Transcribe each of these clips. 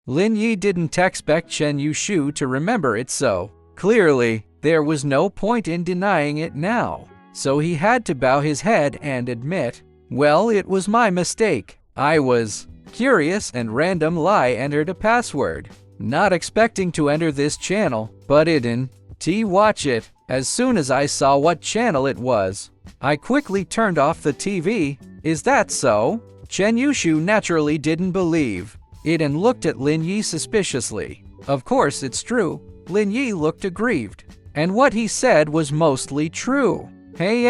Lin Yi didn't expect Chen Yushu to remember it, so clearly there was no point in denying it now. So he had to bow his head and admit, well, it was my mistake. I was curious and randomly entered a password, not expecting to enter this channel, but it didn't watch it. As soon as I saw what channel it was, I quickly turned off the TV. Is that so? Chen Yushu naturally didn't believe it and looked at Lin Yi suspiciously. Of course it's true. Lin Yi looked aggrieved, and what he said was mostly true. Hey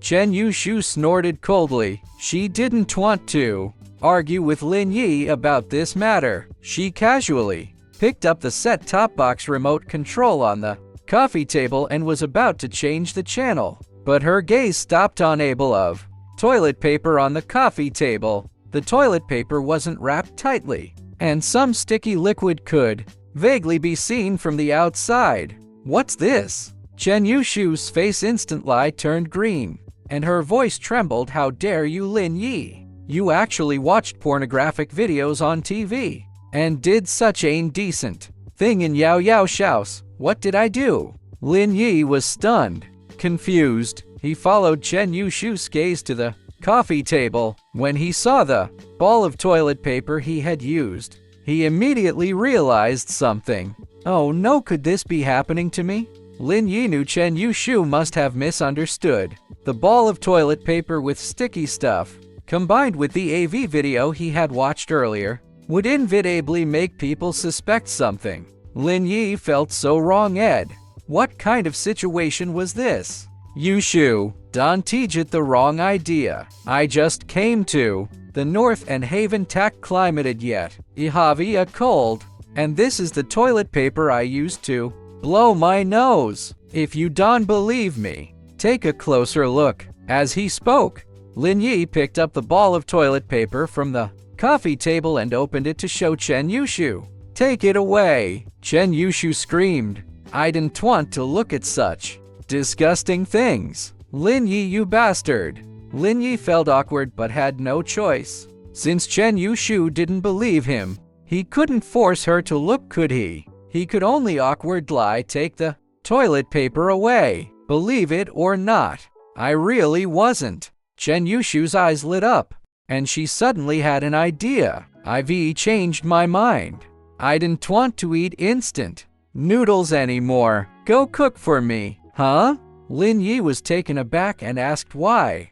Chen Yushu snorted coldly. She didn't want to argue with Lin Yi about this matter. She casually picked up the set-top box remote control on the coffee table and was about to change the channel, but her gaze stopped on a ball of toilet paper on the coffee table. The toilet paper wasn't wrapped tightly, and some sticky liquid could vaguely be seen from the outside. What's this? Chen Yushu's face instantly turned green, and her voice trembled. How dare you, Lin Yi? You actually watched pornographic videos on TV and did such an indecent thing in Yao Yao's house. What did I do? Lin Yi was stunned, confused. He followed Chen Yushu's gaze to the coffee table. When he saw the ball of toilet paper he had used, he immediately realized something. Oh no, could this be happening to me? Lin Yi knew Chen Yushu must have misunderstood. The ball of toilet paper with sticky stuff, combined with the AV video he had watched earlier, would inevitably make people suspect something. Lin Yi felt so wronged. What kind of situation was this? Yushu, don't get the wrong idea. I just came to the north and haven't acclimated yet. I have a cold, and this is the toilet paper I used to blow my nose. If you don't believe me, take a closer look. As he spoke, Lin Yi picked up the ball of toilet paper from the coffee table and opened it to show Chen Yushu. Take it away, Chen Yushu screamed. I didn't want to look at such disgusting things. Lin Yi, you bastard. Lin Yi felt awkward but had no choice. Since Chen Yushu didn't believe him, he couldn't force her to look, could he? He could only awkwardly take the toilet paper away. Believe it or not, I really wasn't. Chen Yushu's eyes lit up, and she suddenly had an idea. I've changed my mind. I didn't want to eat instant noodles anymore. Go cook for me. Huh? Lin Yi was taken aback and asked why.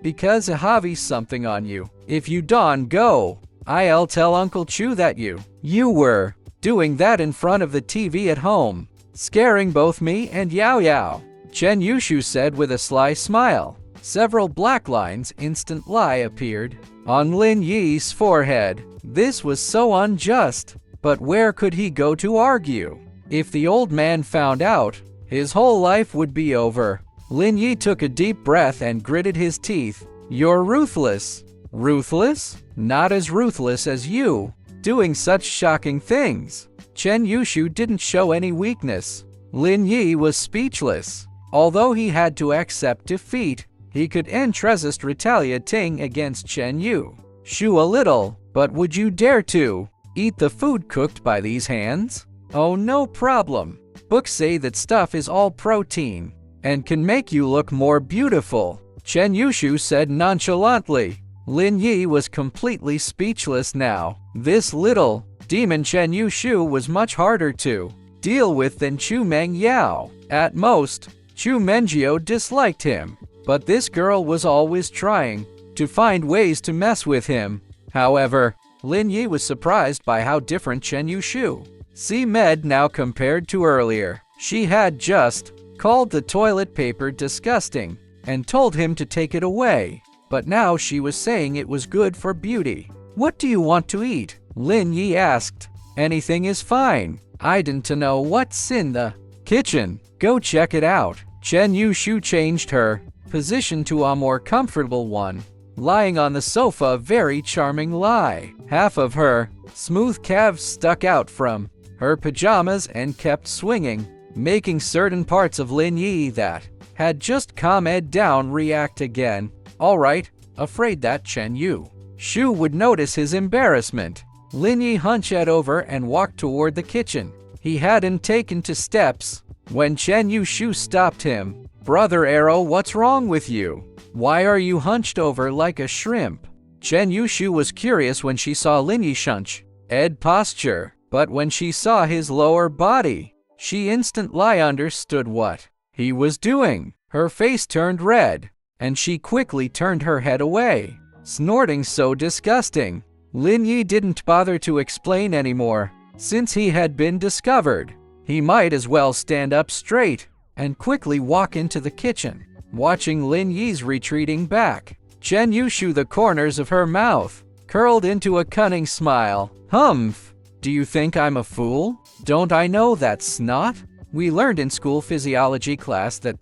Because I have something on you. If you don't go, I'll tell Uncle Chu that you were doing that in front of the TV at home, scaring both me and Yao Yao, Chen Yushu said with a sly smile. Several black lines instantly appeared on Lin Yi's forehead. This was so unjust, but where could he go to argue? If the old man found out, his whole life would be over. Lin Yi took a deep breath and gritted his teeth. You're ruthless. Ruthless? Not as ruthless as you, doing such shocking things. Chen Yushu didn't show any weakness. Lin Yi was speechless. Although he had to accept defeat, he could resist retaliating against Chen Yushu a little. But would you dare to eat the food cooked by these hands? Oh, no problem. Books say that stuff is all protein and can make you look more beautiful, Chen Yushu said nonchalantly. Lin Yi was completely speechless now. This little demon Chen Yushu was much harder to deal with than Chu Mengyao. At most, Chu Menjiao disliked him, but this girl was always trying to find ways to mess with him. However, Lin Yi was surprised by how different Chen Yushu seemed now compared to earlier. She had just called the toilet paper disgusting and told him to take it away, but now she was saying it was good for beauty. What do you want to eat? Lin Yi asked. Anything is fine. I didn't know what's in the kitchen. Go check it out. Chen Yushu changed her position to a more comfortable one, lying on the sofa, very charming lie. Half of her smooth calves stuck out from her pajamas and kept swinging, making certain parts of Lin Yi that had just calmed down react again. All right, afraid that Chen Yushu would notice his embarrassment. Lin Yi hunched over and walked toward the kitchen. He hadn't taken 2 steps when Chen Yushu stopped him. "Brother Arrow, what's wrong with you? Why are you hunched over like a shrimp?" Chen Yushu was curious when she saw Lin Yi's hunched posture, but when she saw his lower body, she instantly understood what he was doing. Her face turned red, and she quickly turned her head away, snorting so disgusting. Lin Yi didn't bother to explain anymore. Since he had been discovered, he might as well stand up straight and quickly walk into the kitchen. Watching Lin Yi's retreating back, Chen Yushu, the corners of her mouth curled into a cunning smile. "Humph! Do you think I'm a fool? Don't I know that snot? We learned in school physiology class that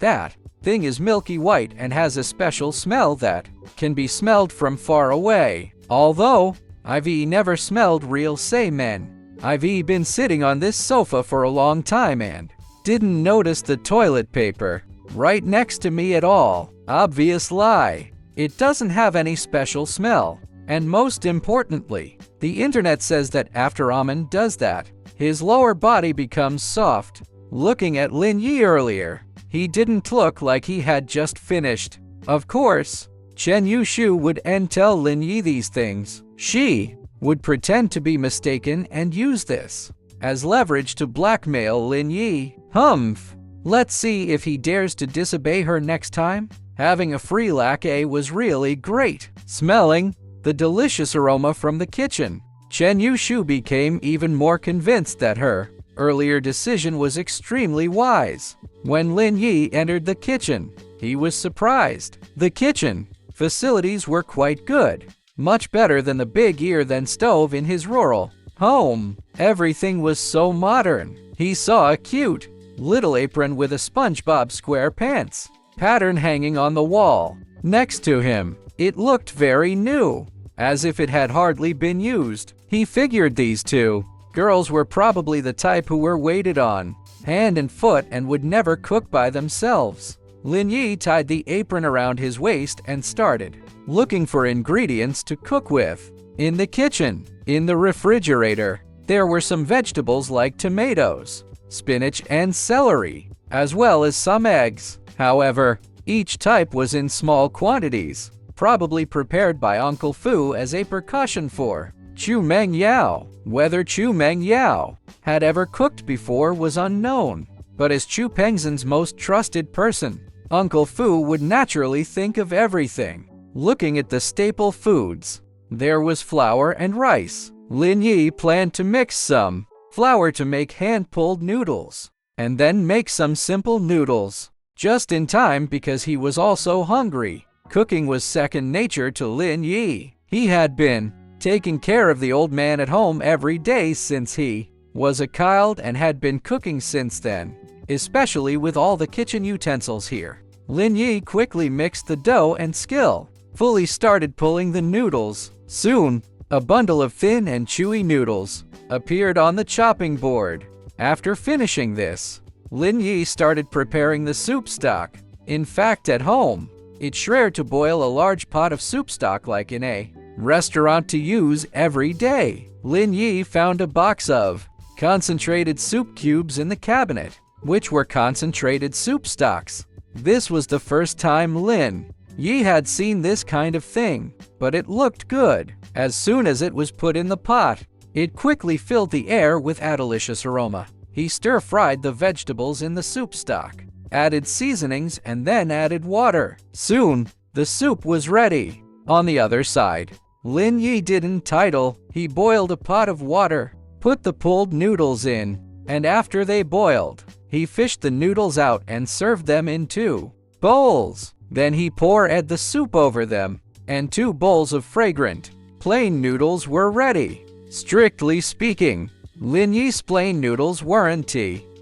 thing is milky white and has a special smell that can be smelled from far away. Although I've never smelled real semen. I've been sitting on this sofa for a long time and didn't notice the toilet paper right next to me at all. Obvious lie. It doesn't have any special smell. And most importantly, the internet says that after Amen does that, his lower body becomes soft." Looking at Lin Yi earlier, he didn't look like he had just finished. Of course, Chen Yushu would tell Lin Yi these things. She would pretend to be mistaken and use this as leverage to blackmail Lin Yi. Humph! Let's see if he dares to disobey her next time. Having a free latte was really great. Smelling the delicious aroma from the kitchen, Chen Yushu became even more convinced that her earlier decision was extremely wise. When Lin Yi entered the kitchen, he was surprised. The kitchen facilities were quite good, much better than the big earthen stove in his rural home. Everything was so modern. He saw a cute little apron with a SpongeBob SquarePants pattern hanging on the wall next to him. It looked very new, as if it had hardly been used. He figured these 2 girls were probably the type who were waited on hand and foot and would never cook by themselves. Lin Yi tied the apron around his waist and started looking for ingredients to cook with. In the kitchen, in the refrigerator, there were some vegetables like tomatoes, spinach, and celery, as well as some eggs. However, each type was in small quantities, probably prepared by Uncle Fu as a precaution for Chu Meng Yao. Whether Chu Meng Yao had ever cooked before was unknown, but as Chu Pengzhen's most trusted person, Uncle Fu would naturally think of everything. Looking at the staple foods, there was flour and rice. Lin Yi planned to mix some flour to make hand-pulled noodles, and then make some simple noodles, just in time because he was also hungry. Cooking was second nature to Lin Yi. He had been taking care of the old man at home every day since he was a child and had been cooking since then, especially with all the kitchen utensils here. Lin Yi quickly mixed the dough and skillfully started pulling the noodles. Soon, a bundle of thin and chewy noodles appeared on the chopping board. After finishing this, Lin Yi started preparing the soup stock. In fact, at home, it's rare to boil a large pot of soup stock like in a restaurant to use every day. Lin Yi found a box of concentrated soup cubes in the cabinet, which were concentrated soup stocks. This was the first time Lin Yi had seen this kind of thing, but it looked good. As soon as it was put in the pot, it quickly filled the air with a delicious aroma. He stir-fried the vegetables in the soup stock, added seasonings, and then added water. Soon, the soup was ready. On the other side, Lin Yi didn't idle. He boiled a pot of water, put the pulled noodles in, and after they boiled, he fished the noodles out and served them in 2 bowls. Then he poured the soup over them, and 2 bowls of fragrant, plain noodles were ready. Strictly speaking, Lin Yi's plain noodles weren't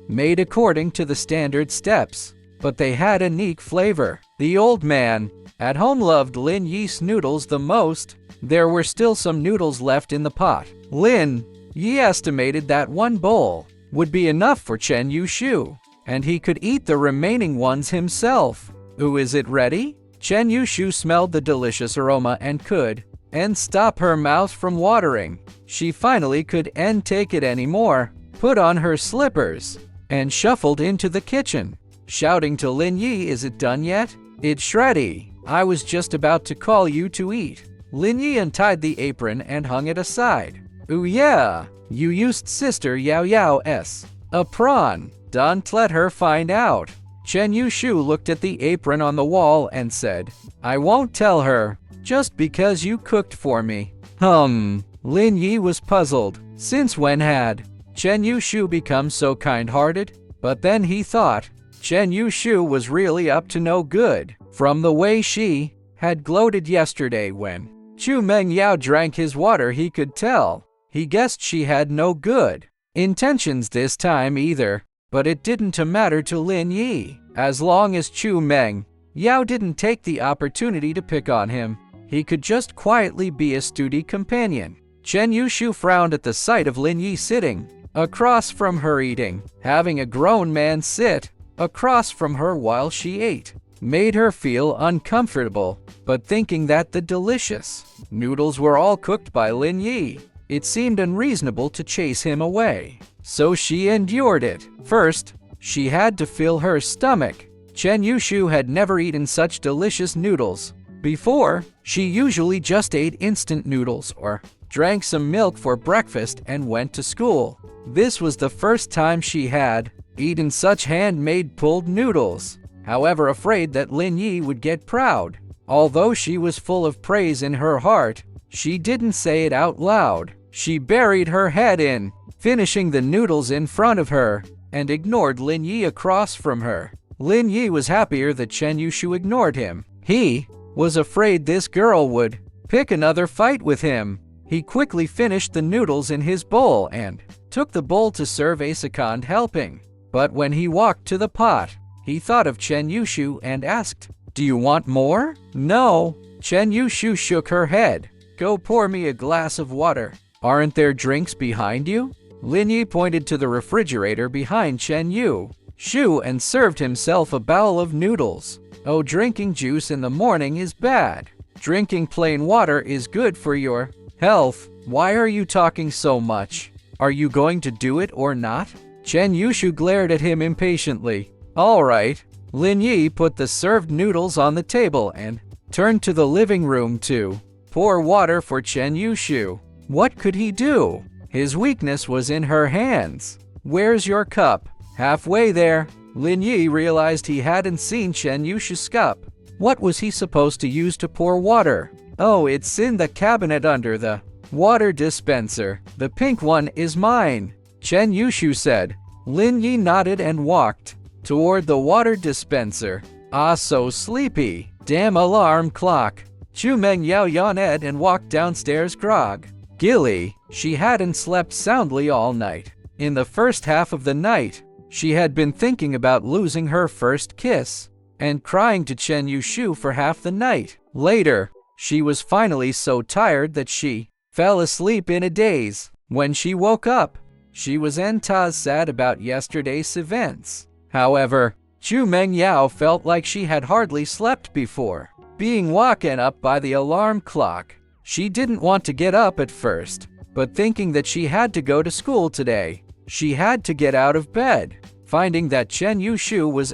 made according to the standard steps, but they had a unique flavor. The old man at home loved Lin Yi's noodles the most. There were still some noodles left in the pot. Lin Yi estimated that 1 bowl would be enough for Chen Yushu, and he could eat the remaining ones himself. Is it ready? Chen Yushu smelled the delicious aroma and could and stop her mouth from watering. She finally couldn't take it anymore, put on her slippers, and shuffled into the kitchen, shouting to Lin Yi, "Is it done yet? It's Shreddy. I was just about to call you to eat." Lin Yi untied the apron and hung it aside. "Ooh yeah, you used Sister Yao Yao's a prawn. Don't let her find out." Chen Yushu looked at the apron on the wall and said, "I won't tell her, just because you cooked for me." Lin Yi was puzzled. Since when had Chen Yushu become so kind-hearted? But then he thought Chen Yushu was really up to no good. From the way she had gloated yesterday when Chu Mengyao drank his water, he could tell. He guessed she had no good intentions this time either, but it didn't matter to Lin Yi. As long as Chu Mengyao didn't take the opportunity to pick on him, he could just quietly be a steady companion. Chen Yushu frowned at the sight of Lin Yi sitting across from her eating. Having a grown man sit across from her while she ate made her feel uncomfortable, but thinking that the delicious noodles were all cooked by Lin Yi, it seemed unreasonable to chase him away. So she endured it. First, she had to fill her stomach. Chen Yushu had never eaten such delicious noodles before. She usually just ate instant noodles or drank some milk for breakfast and went to school. This was the first time she had eaten such handmade pulled noodles. However, afraid that Lin Yi would get proud. Although she was full of praise in her heart, she didn't say it out loud. She buried her head in, finishing the noodles in front of her, and ignored Lin Yi across from her. Lin Yi was happier that Chen Yushu ignored him. He was afraid this girl would pick another fight with him. He quickly finished the noodles in his bowl and took the bowl to serve a second helping. But when he walked to the pot, he thought of Chen Yushu and asked, "Do you want more?" "No." Chen Yushu shook her head. "Go pour me a glass of water." "Aren't there drinks behind you?" Lin Yi pointed to the refrigerator behind Chen Yushu and served himself a bowl of noodles. "Oh, drinking juice in the morning is bad. Drinking plain water is good for your health. Why are you talking so much? Are you going to do it or not?" Chen Yushu glared at him impatiently. "All right." Lin Yi put the served noodles on the table and turned to the living room to pour water for Chen Yushu. What could he do? His weakness was in her hands. "Where's your cup?" Halfway there, Lin Yi realized he hadn't seen Chen Yushu's cup. What was he supposed to use to pour water? "Oh, it's in the cabinet under the water dispenser. The pink one is mine," Chen Yushu said. Lin Yi nodded and walked toward the water dispenser. "Ah, so sleepy. Damn alarm clock." Chu Mengyao yawned and walked downstairs grog. Gilly, she hadn't slept soundly all night. In the first half of the night, she had been thinking about losing her first kiss and crying to Chen Yushu for half the night. Later, she was finally so tired that she fell asleep in a daze. When she woke up, she was sad about yesterday's events. However, Chu Mengyao felt like she had hardly slept before. Being woken up by the alarm clock, she didn't want to get up at first, but thinking that she had to go to school today, she had to get out of bed. Finding that Chen Yushu was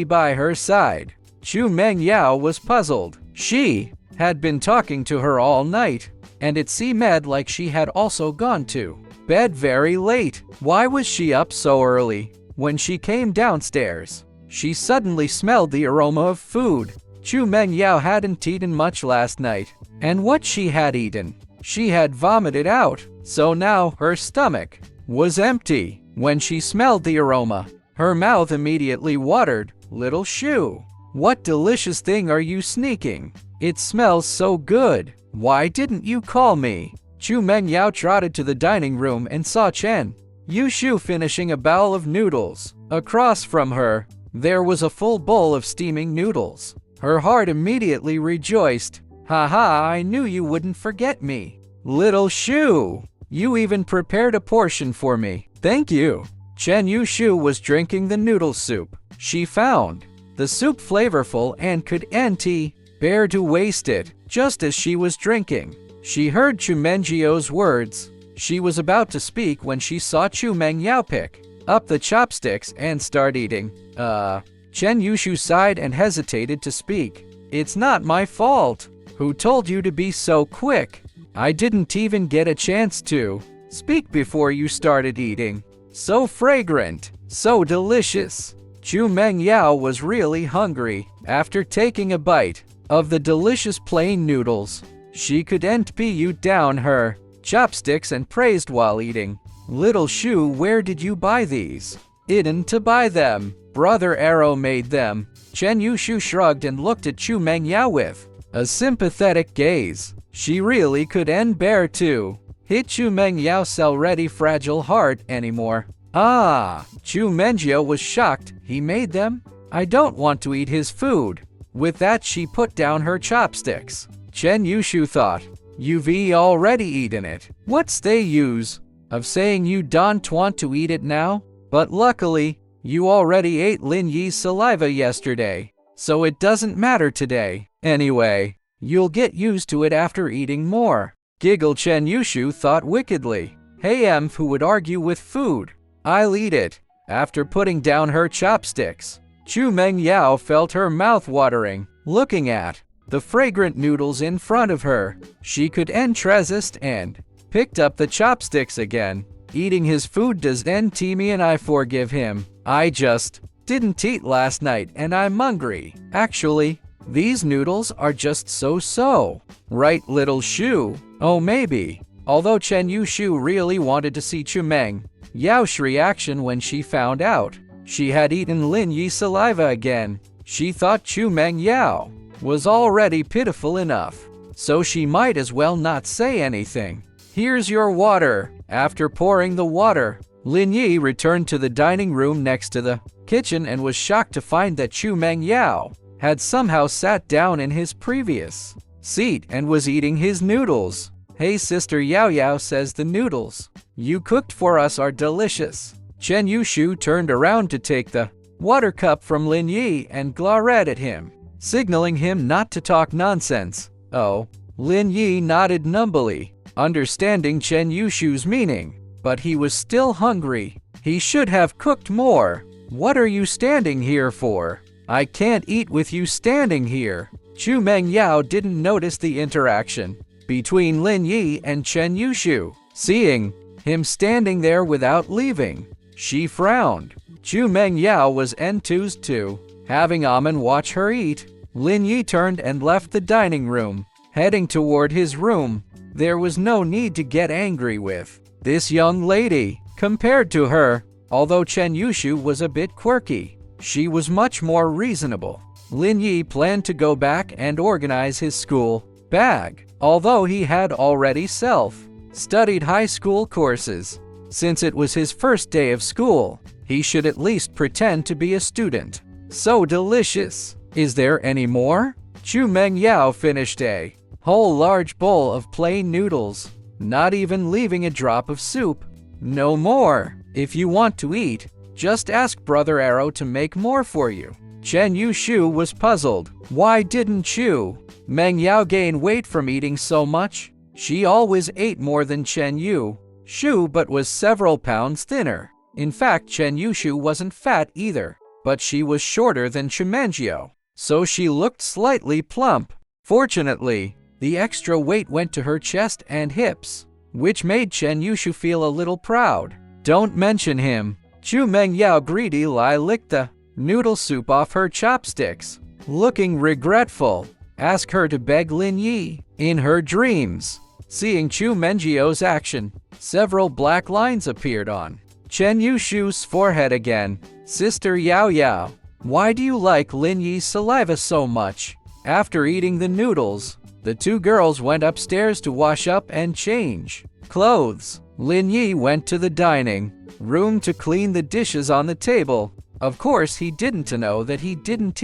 by her side, Chu Mengyao was puzzled. She had been talking to her all night, and it seemed like she had also gone to bed very late. Why was she up so early? When she came downstairs, she suddenly smelled the aroma of food. Chu Mengyao hadn't eaten much last night, and what she had eaten, she had vomited out, so now her stomach was empty. When she smelled the aroma, her mouth immediately watered. "Little Shu, what delicious thing are you sneaking? It smells so good. Why didn't you call me?" Chu Mengyao trotted to the dining room and saw Chen Yushu finishing a bowl of noodles. Across from her, there was a full bowl of steaming noodles. Her heart immediately rejoiced. "Haha, I knew you wouldn't forget me. Little Shu, you even prepared a portion for me. Thank you." Chen Yushu was drinking the noodle soup. She found the soup flavorful and couldn't bear to waste it. Just as she was drinking, She heard Chu Mengjio's words. She was about to speak when she saw Chu Mengyao pick up the chopsticks and start eating. Chen Yushu sighed and hesitated to speak. It's not my fault. Who told you to be so quick? I didn't even get a chance to speak before you started eating. So fragrant, so delicious. Chu Mengyao was really hungry. After taking a bite of the delicious plain noodles, she could NPU down her chopsticks and praised while eating. Little Shu, where did you buy these? Didn't to buy them. Brother Arrow made them. Chen Yushu shrugged and looked at Chu Mengyao with a sympathetic gaze. She really couldn't bear to hit Chu Mengyao's already fragile heart anymore. Chu Mengjio was shocked. He made them? I don't want to eat his food. With that, she put down her chopsticks. Chen Yushu thought, you've already eaten it. What's the use of saying you don't want to eat it now? But luckily, you already ate Lin Yi's saliva yesterday, so it doesn't matter today. Anyway, you'll get used to it after eating more. Giggled Chen Yushu thought wickedly. Hey who would argue with food? I'll eat it. After putting down her chopsticks, Chu Mengyao felt her mouth watering, looking at the fragrant noodles in front of her. She could resist and picked up the chopsticks again. Eating his food doesn't me and I forgive him. I just didn't eat last night and I'm hungry. Actually, these noodles are just so. Right, little Shu? Oh, maybe. Although Chen Yushu really wanted to see Chu Mengyao's reaction when she found out she had eaten Lin Yi's saliva again. She thought Chu Mengyao was already pitiful enough, so she might as well not say anything. Here's your water. After pouring the water, Lin Yi returned to the dining room next to the kitchen and was shocked to find that Chu Mengyao had somehow sat down in his previous seat and was eating his noodles. Hey sister Yao Yao, says the noodles you cooked for us are delicious. Chen Yushu turned around to take the water cup from Lin Yi and glared at him, signaling him not to talk nonsense. Oh, Lin Yi nodded numbly, understanding Chen Yushu's meaning, but he was still hungry. He should have cooked more. What are you standing here for? I can't eat with you standing here. Chu Mengyao didn't notice the interaction between Lin Yi and Chen Yushu. Seeing him standing there without leaving, she frowned. Chu Mengyao was enthused too. Having Amen watch her eat, Lin Yi turned and left the dining room, heading toward his room. There was no need to get angry with this young lady. Compared to her, although Chen Yushu was a bit quirky, she was much more reasonable. Lin Yi planned to go back and organize his school bag, although he had already self-studied high school courses. Since it was his first day of school, he should at least pretend to be a student. So delicious. Is there any more? Chu Mengyao finished a whole large bowl of plain noodles, not even leaving a drop of soup. No more. If you want to eat, just ask Brother Arrow to make more for you. Chen Yushu was puzzled. Why didn't Chu Mengyao gain weight from eating so much? She always ate more than Chen Yushu, but was several pounds thinner. In fact, Chen Yushu wasn't fat either, but she was shorter than Chu Mengjio, so she looked slightly plump. Fortunately, the extra weight went to her chest and hips, which made Chen Yushu feel a little proud. Don't mention him. Chu Mengyao greedily licked the noodle soup off her chopsticks, looking regretful. Ask her to beg Lin Yi. In her dreams, seeing Chu Mengjio's action, several black lines appeared on Chen Yushu's forehead again. Sister Yao Yao, why do you like Lin Yi's saliva so much? After eating the noodles, the two girls went upstairs to wash up and change clothes. Lin Yi went to the dining room to clean the dishes on the table. Of course, he didn't know that he didn't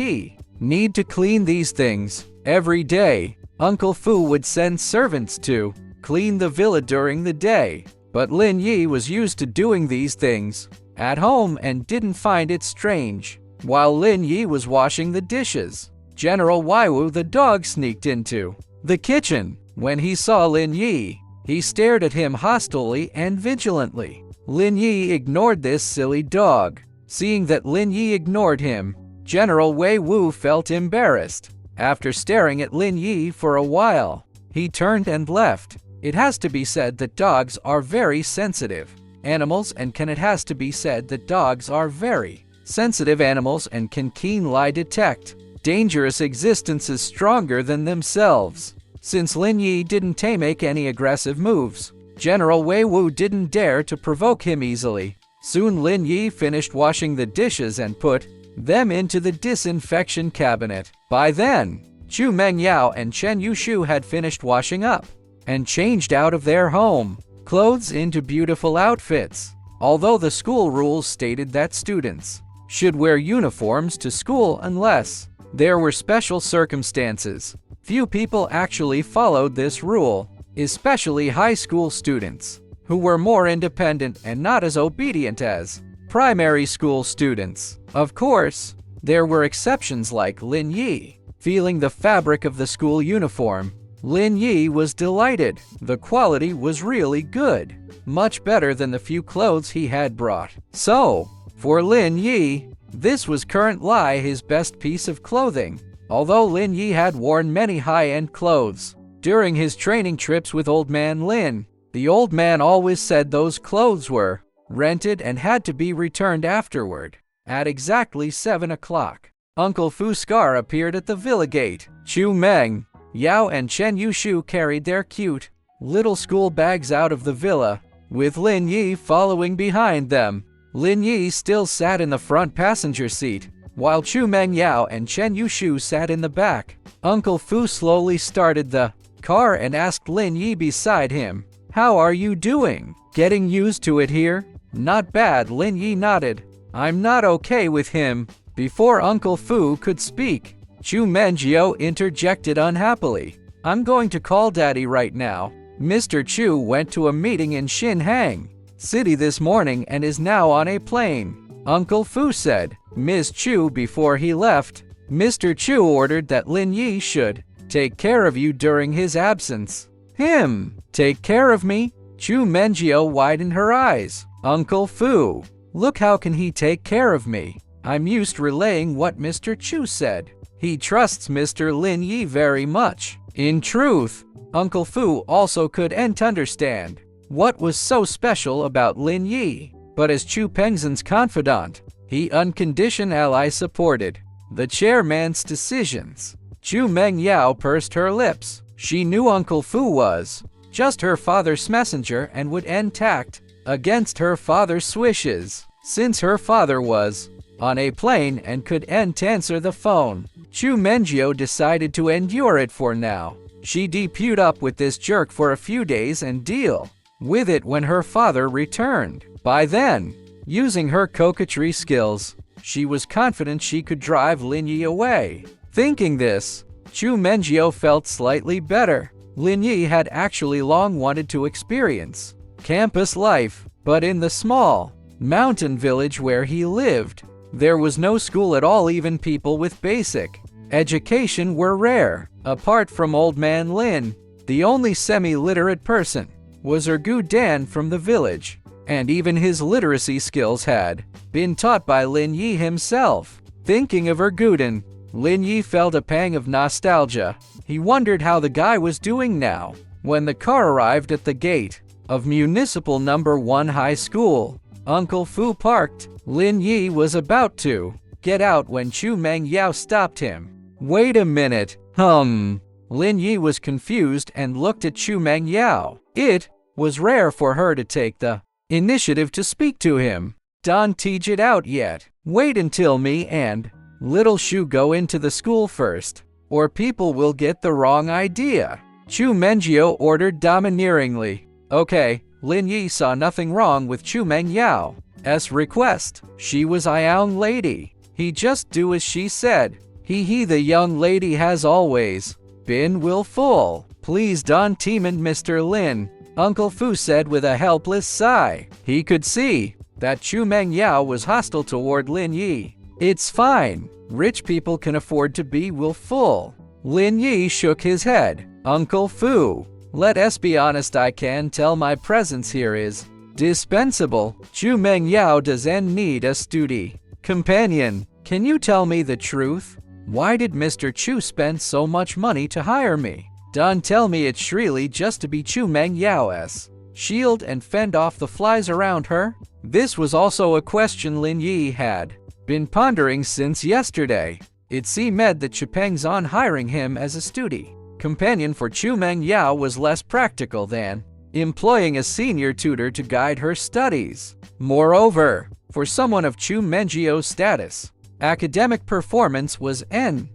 need to clean these things every day. Uncle Fu would send servants to clean the villa during the day, but Lin Yi was used to doing these things at home and didn't find it strange. While Lin Yi was washing the dishes, General Waiwu the dog sneaked into the kitchen. When he saw Lin Yi, he stared at him hostilely and vigilantly. Lin Yi ignored this silly dog. Seeing that Lin Yi ignored him, General Wei Wu felt embarrassed. After staring at Lin Yi for a while, he turned and left. It has to be said that dogs are very sensitive animals, and it has to be said that dogs are very sensitive animals and can keenly detect dangerous existences stronger than themselves. Since Lin Yi didn't make any aggressive moves, General Wei Wu didn't dare to provoke him easily. Soon Lin Yi finished washing the dishes and put them into the disinfection cabinet. By then, Chu Mengyao and Chen Yushu had finished washing up and changed out of their home clothes into beautiful outfits. Although the school rules stated that students should wear uniforms to school unless there were special circumstances, few people actually followed this rule, especially high school students, who were more independent and not as obedient as primary school students. Of course, there were exceptions like Lin Yi. Feeling the fabric of the school uniform, Lin Yi was delighted. The quality was really good, much better than the few clothes he had brought. So, for Lin Yi, this was currently his best piece of clothing. Although Lin Yi had worn many high-end clothes during his training trips with Old Man Lin, the old man always said those clothes were rented and had to be returned afterward. At exactly 7 o'clock, Uncle Fu Scar appeared at the villa gate. Chu Meng, Yao and Chen Yushu carried their cute little school bags out of the villa, with Lin Yi following behind them. Lin Yi still sat in the front passenger seat, while Chu Meng Yao and Chen Yushu sat in the back. Uncle Fu slowly started the car and asked Lin Yi beside him, "How are you doing? Getting used to it here?" "Not bad," Lin Yi nodded. "I'm not okay with him." Before Uncle Fu could speak, Chu Menjiu interjected unhappily, "I'm going to call Daddy right now." Mr. Chu went to a meeting in Xinhang City this morning and is now on a plane, Uncle Fu said. Ms. Chu before he left. Mr. Chu ordered that Lin Yi should take care of you during his absence. Him? Take care of me? Chu Menjiu widened her eyes. Uncle Fu, look, how can he take care of me? I'm used to relaying what Mr. Chu said. He trusts Mr. Lin Yi very much. In truth, Uncle Fu also couldn't understand what was so special about Lin Yi. But as Chu Pengzhen's confidant, he unconditionally supported the chairman's decisions. Chu Mengyao pursed her lips. She knew Uncle Fu was just her father's messenger and would act against her father's wishes. Since her father was on a plane and couldn't answer the phone, Chu Menjiu decided to endure it for now. She'd put up with this jerk for a few days and deal with it when her father returned. By then, using her coquetry skills, she was confident she could drive Lin Yi away. Thinking this, Chu Menjiu felt slightly better. Lin Yi had actually long wanted to experience campus life, but in the small mountain village where he lived, there was no school at all. Even people with basic education were rare. Apart from Old Man Lin, the only semi-literate person was Ergu Dan from the village, and even his literacy skills had been taught by Lin Yi himself. Thinking of Ergudan, Lin Yi felt a pang of nostalgia. He wondered how the guy was doing now. When the car arrived at the gate of Municipal No. 1 High School, Uncle Fu parked. Lin Yi was about to get out when Chu Mengyao stopped him. "Wait a minute, Lin Yi was confused and looked at Chu Mengyao. It was rare for her to take the initiative to speak to him. "Don't teach it out yet. Wait until me and Little Shu go into the school first, or people will get the wrong idea," Chu Menjiu ordered domineeringly. Okay, Lin Yi saw nothing wrong with Chu Mengyao.'s request. She was a young lady. He just do as she said. The young lady has always been willful. "Please don't team Mr. Lin," Uncle Fu said with a helpless sigh. He could see that Chu Mengyao was hostile toward Lin Yi. "It's fine. Rich people can afford to be willful." Lin Yi shook his head. Uncle Fu, let us be honest, I can tell my presence here is dispensable. Chu Meng Yao doesn't need a study companion. Can you tell me the truth? Why did Mr. Chu spend so much money to hire me? Don't tell me it's really just to be Chu Meng Yao's shield and fend off the flies around her? This was also a question Lin Yi had been pondering since yesterday. It seemed that Chu Pengzon hiring him as a study companion for Chu Meng Yao was less practical than employing a senior tutor to guide her studies. Moreover, for someone of Chu Mengjio's status, academic performance was not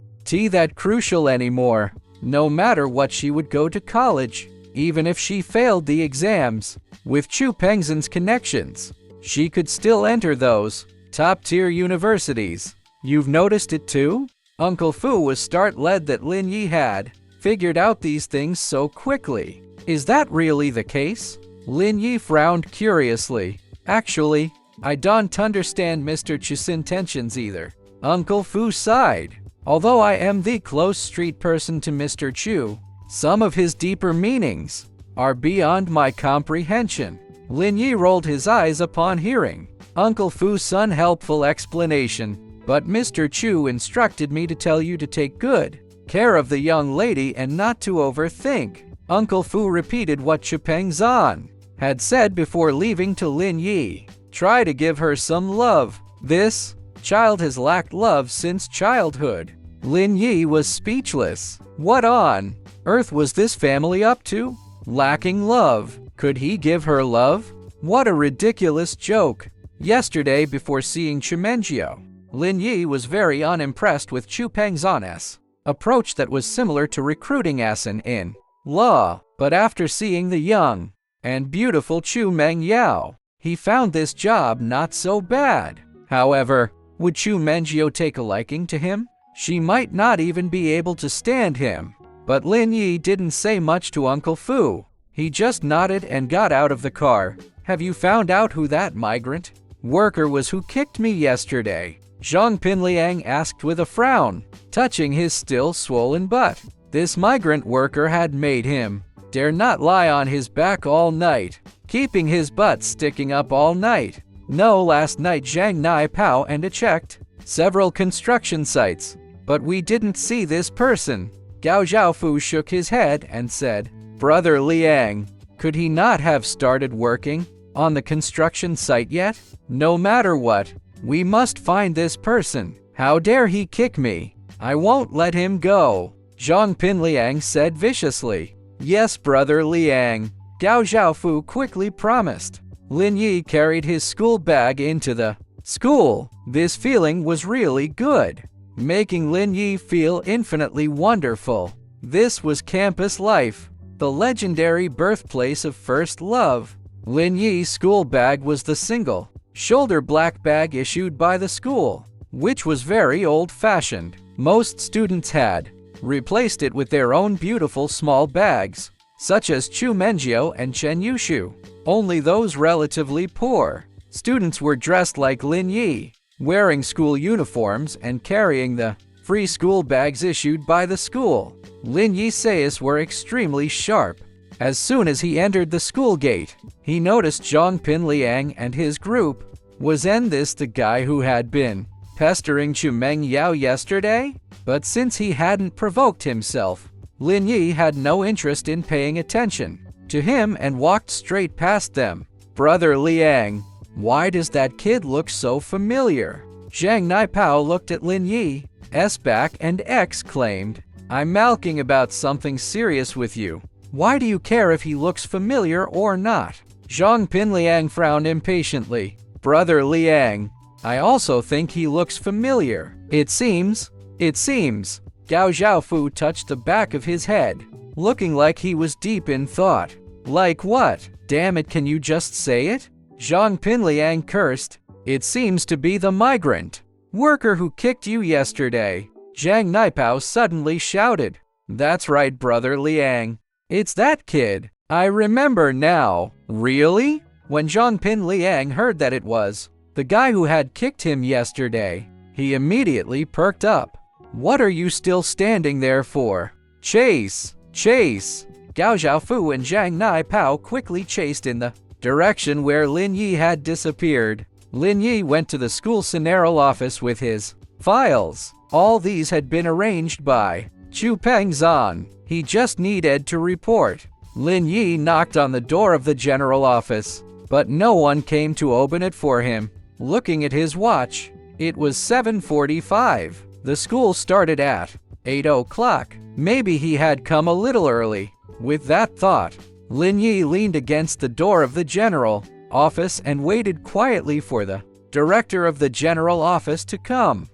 that crucial anymore. No matter what, she would go to college, even if she failed the exams. With Chu Pengzon's connections, she could still enter those top-tier universities. You've noticed it too? Uncle Fu was startled that Lin Yi had figured out these things so quickly. Is that really the case? Lin Yi frowned curiously. Actually, I don't understand Mr. Chu's intentions either. Uncle Fu sighed. Although I am the close street person to Mr. Chu, some of his deeper meanings are beyond my comprehension. Lin Yi rolled his eyes upon hearing Uncle Fu's unhelpful explanation. But Mr. Chu instructed me to tell you to take good care of the young lady and not to overthink. Uncle Fu repeated what Chu Pengzon had said before leaving to Lin Yi. Try to give her some love. This child has lacked love since childhood. Lin Yi was speechless. What on earth was this family up to? Lacking love? Could he give her love? What a ridiculous joke. Yesterday, before seeing Chu Mengjio, Lin Yi was very unimpressed with Chu Pengzon's approach that was similar to recruiting Asin in law. But after seeing the young and beautiful Chu Meng Yao, he found this job not so bad. However, would Chu Mengjio take a liking to him? She might not even be able to stand him. But Lin Yi didn't say much to Uncle Fu. He just nodded and got out of the car. Have you found out who that migrant worker was who kicked me yesterday? Zhang Pinliang asked with a frown, touching his still swollen butt. This migrant worker had made him dare not lie on his back all night, keeping his butt sticking up all night. No, last night Zhang Nai Pao and I checked several construction sites, but we didn't see this person. Gao Zhaofu shook his head and said, Brother Liang, could he not have started working on the construction site yet? No matter what, we must find this person. How dare he kick me? I won't let him go. Zhang Pinliang said viciously. Yes, Brother Liang, Gao Zhaofu quickly promised. Lin Yi carried his school bag into the school. This feeling was really good, making Lin Yi feel infinitely wonderful. This was campus life, the legendary birthplace of first love. Lin Yi's school bag was the single shoulder black bag issued by the school, which was very old-fashioned. Most students had replaced it with their own beautiful small bags, such as Chu Mengjio and Chen Yushu. Only those relatively poor students were dressed like Lin Yi, wearing school uniforms and carrying the free school bags issued by the school. Lin Yi's eyes were extremely sharp. As soon as he entered the school gate, he noticed Zhang Pinliang and his group. Was this the guy who had been pestering Chu Meng Yao yesterday? But since he hadn't provoked himself, Lin Yi had no interest in paying attention to him and walked straight past them. Brother Liang, why does that kid look so familiar? Zhang Naipao looked at Lin Yi's back and exclaimed, I'm malking about something serious with you. Why do you care if he looks familiar or not? Zhang Pinliang frowned impatiently. Brother Liang, I also think he looks familiar. It seems. Gao Zhaofu touched the back of his head, looking like he was deep in thought. Like what? Damn it, can you just say it? Zhang Pinliang cursed. It seems to be the migrant worker who kicked you yesterday. Zhang Naipao suddenly shouted. That's right, Brother Liang. It's that kid. I remember now. Really? When Zhang Pinliang heard that it was the guy who had kicked him yesterday, he immediately perked up. What are you still standing there for? Chase! Chase! Gao Xiaofu and Zhang Nai Pao quickly chased in the direction where Lin Yi had disappeared. Lin Yi went to the school central office with his files. All these had been arranged by Chu Pengzan. He just needed to report. Lin Yi knocked on the door of the general office, but no one came to open it for him. Looking at his watch, it was 7:45. The school started at 8 o'clock. Maybe he had come a little early. With that thought, Lin Yi leaned against the door of the general office and waited quietly for the director of the general office to come.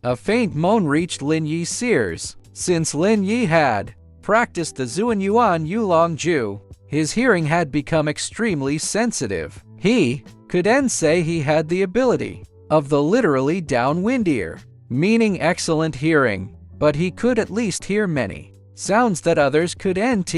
A faint moan reached Lin Yi's ears. Since Lin Yi had practiced the Zuan Yuan Yulong Ju, his hearing had become extremely sensitive. He couldn't say he had the ability of the literally downwind ear, meaning excellent hearing, but he could at least hear many sounds that others couldn't.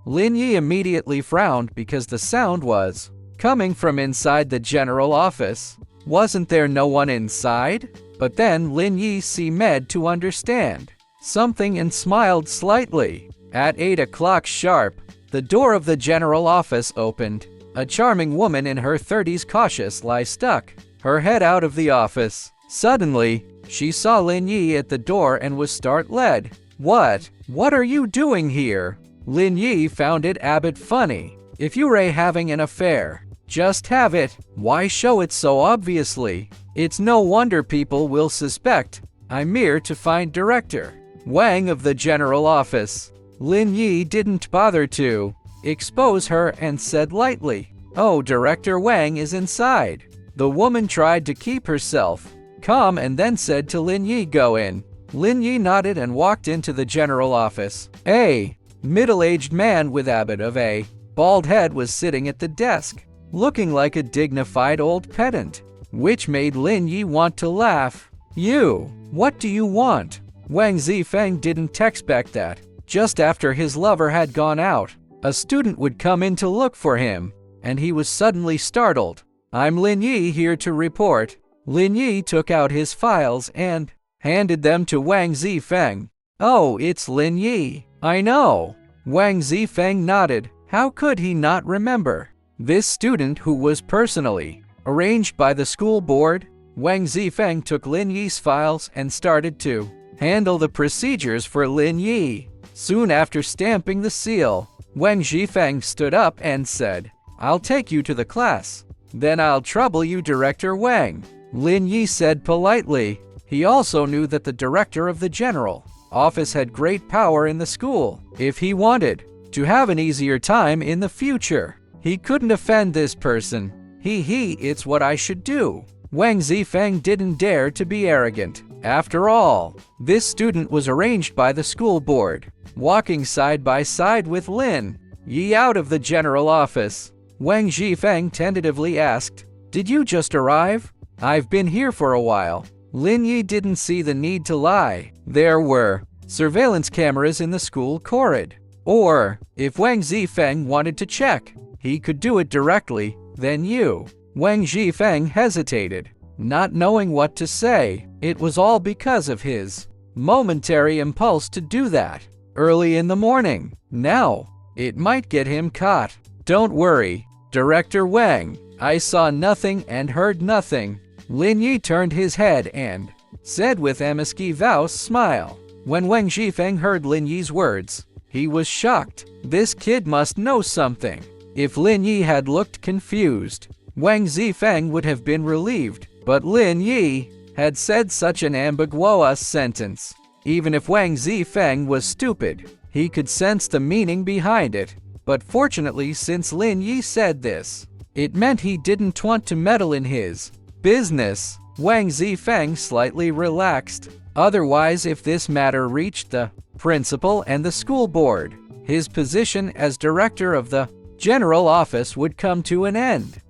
Lin Yi immediately frowned because the sound was coming from inside the general office. Wasn't there no one inside? But then Lin Yi seemed to understand something and smiled slightly. At 8 o'clock sharp, the door of the general office opened. A charming woman in her 30s cautiously stuck her head out of the office. Suddenly, she saw Lin Yi at the door and was startled. What are you doing here? Lin Yi found it a bit funny. If you're having an affair, just have it. Why show it so obviously? It's no wonder people will suspect I'm here to find Director Wang of the general office. Lin Yi didn't bother to expose her and said lightly, "Oh, Director Wang is inside." The woman tried to keep herself calm and then said to Lin Yi, "Go in." Lin Yi nodded and walked into the general office. A middle-aged man with a bit of a bald head was sitting at the desk, looking like a dignified old pedant, which made Lin Yi want to laugh. "You, what do you want?" Wang Zifeng didn't expect that. Just after his lover had gone out, a student would come in to look for him, and he was suddenly startled. "I'm Lin Yi, here to report." Lin Yi took out his files and handed them to Wang Zifeng. "Oh, it's Lin Yi. I know." Wang Zifeng nodded. How could he not remember this student who was personally arranged by the school board? Wang Zifeng took Lin Yi's files and started to handle the procedures for Lin Yi. Soon after stamping the seal, Wang Zifeng stood up and said, "I'll take you to the class. Then I'll trouble you, Director Wang." Lin Yi said politely. He also knew that the director of the general office had great power in the school. If he wanted to have an easier time in the future, he couldn't offend this person. It's what I should do. Wang Zifeng didn't dare to be arrogant. After all, this student was arranged by the school board. Walking side by side with Lin Yi out of the general office, Wang Zifeng tentatively asked, "Did you just arrive?" "I've been here for a while." Lin Yi didn't see the need to lie. There were surveillance cameras in the school corridor. Or, if Wang Zifeng wanted to check, he could do it directly. "Then you." Wang Zifeng hesitated, not knowing what to say. It was all because of his momentary impulse to do that early in the morning. Now, it might get him caught. "Don't worry, Director Wang. I saw nothing and heard nothing." Lin Yi turned his head and said with a mischievous smile. When Wang Zifeng heard Lin Yi's words, he was shocked. This kid must know something. If Lin Yi had looked confused, Wang Zifeng would have been relieved. But Lin Yi had said such an ambiguous sentence. Even if Wang Zifeng was stupid, he could sense the meaning behind it. But fortunately, since Lin Yi said this, it meant he didn't want to meddle in his business. Wang Zifeng slightly relaxed. Otherwise, if this matter reached the principal and the school board, his position as director of the general office would come to an end.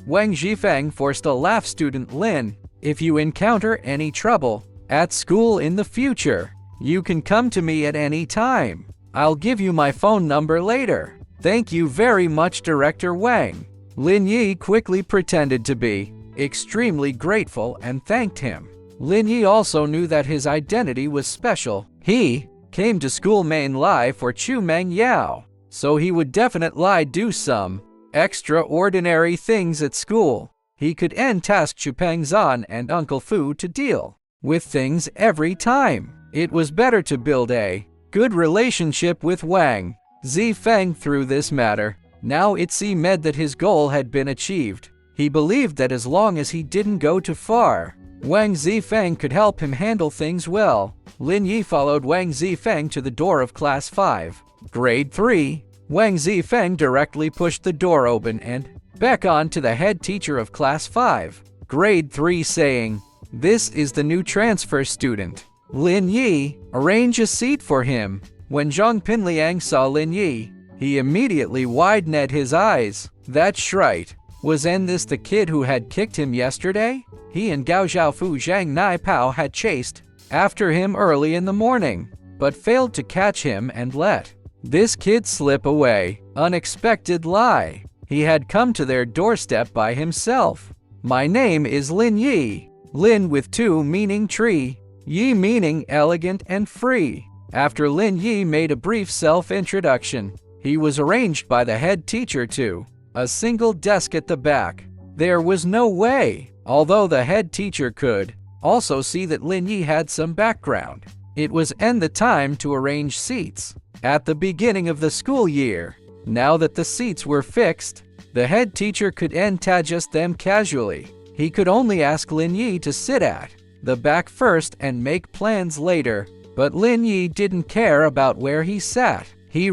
Wang Zifeng forced a laugh. "Student Lin, if you encounter any trouble at school in the future, you can come to me at any time. I'll give you my phone number later." "Thank you very much, Director Wang." Lin Yi quickly pretended to be extremely grateful and thanked him. Lin Yi also knew that his identity was special. He came to school main lie for Chu Meng Yao, so he would definitely do some extraordinary things at school. He could task Chu Peng Zan and Uncle Fu to deal with things every time. It was better to build a good relationship with Wang Zifeng through this matter. Now it seemed that his goal had been achieved. He believed that as long as he didn't go too far, Wang Zifeng could help him handle things well. Lin Yi followed Wang Zifeng to the door of Class 5. Grade 3. Wang Zifeng directly pushed the door open and beckoned to the head teacher of Class 5. Grade 3 saying, "This is the new transfer student. Lin Yi, arrange a seat for him." When Zhang Pinliang saw Lin Yi, he immediately widened his eyes. That's right. Wasn't this the kid who had kicked him yesterday? He and Gao Zhaofu Zhang Nai Pao had chased after him early in the morning, but failed to catch him and let this kid slip away. Unexpected lie. He had come to their doorstep by himself. "My name is Lin Yi." Lin with two meaning tree, Yi meaning elegant and free. After Lin Yi made a brief self-introduction, he was arranged by the head teacher to a single desk at the back. There was no way, although the head teacher could also see that Lin Yi had some background. It was the time to arrange seats at the beginning of the school year. Now that the seats were fixed, the head teacher could adjust them casually. He could only ask Lin Yi to sit at the back first and make plans later. But Lin Yi didn't care about where he sat. He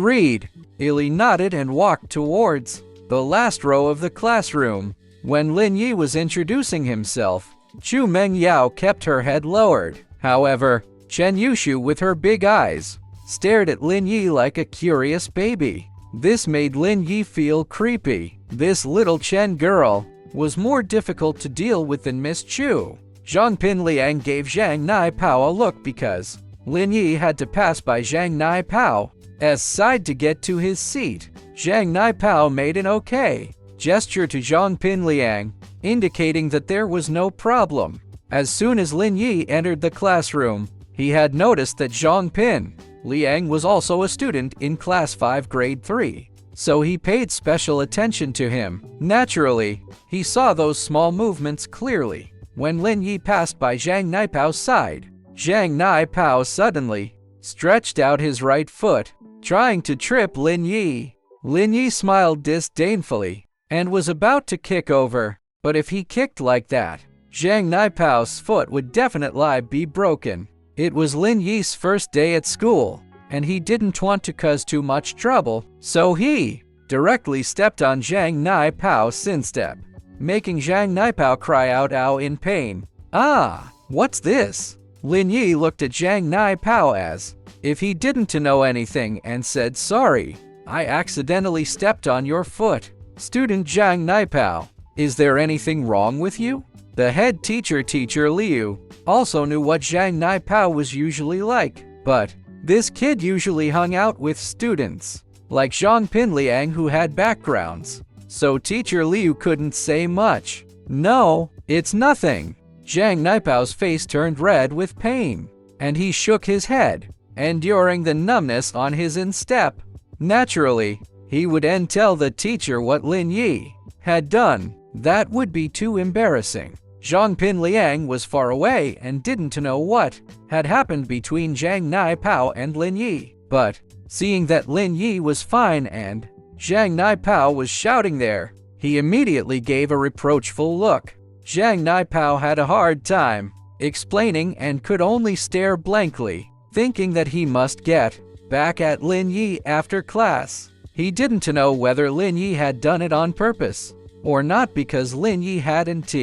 illy nodded and walked towards the last row of the classroom. When Lin Yi was introducing himself, Chu Meng Yao kept her head lowered. However, Chen Yushu with her big eyes stared at Lin Yi like a curious baby. This made Lin Yi feel creepy. This little Chen girl was more difficult to deal with than Miss Chu. Zhang Pinliang gave Zhang Nai Pao a look because Lin Yi had to pass by Zhang Nai Pao's side to get to his seat. Zhang Nai Pao made an okay gesture to Zhang Pinliang, indicating that there was no problem. As soon as Lin Yi entered the classroom, he had noticed that Zhang Pinliang was also a student in Class 5 Grade 3, so he paid special attention to him. Naturally, he saw those small movements clearly. When Lin Yi passed by Zhang Nai Pao's side, Zhang Nai Pao suddenly stretched out his right foot, trying to trip Lin Yi. Lin Yi smiled disdainfully and was about to kick over, but if he kicked like that, Zhang Nai Pao's foot would definitely be broken. It was Lin Yi's first day at school, and he didn't want to cause too much trouble, so he directly stepped on Zhang Nai Pao's instep, making Zhang Nai Pao cry out "ow" in pain. "Ah, what's this?" Lin Yi looked at Zhang Nai Pao as if he didn't know anything and said, "Sorry, I accidentally stepped on your foot." Student Zhang Nai Pao, is there anything wrong with you? The head teacher, Teacher Liu, also knew what Zhang Nai Pao was usually like, but this kid usually hung out with students like Zhang Pinliang who had backgrounds, so Teacher Liu couldn't say much. "No, it's nothing." Zhang Nai Pao's face turned red with pain, and he shook his head, enduring the numbness on his instep. Naturally, he would tell the teacher what Lin Yi had done. That would be too embarrassing. Zhang Pinliang was far away and didn't know what had happened between Zhang Nai Pao and Lin Yi. But seeing that Lin Yi was fine and Zhang Nai Pao was shouting there, he immediately gave a reproachful look. Zhang Nai Pao had a hard time explaining and could only stare blankly, thinking that he must get back at Lin Yi after class. He didn't know whether Lin Yi had done it on purpose or not, because Lin Yi hadn't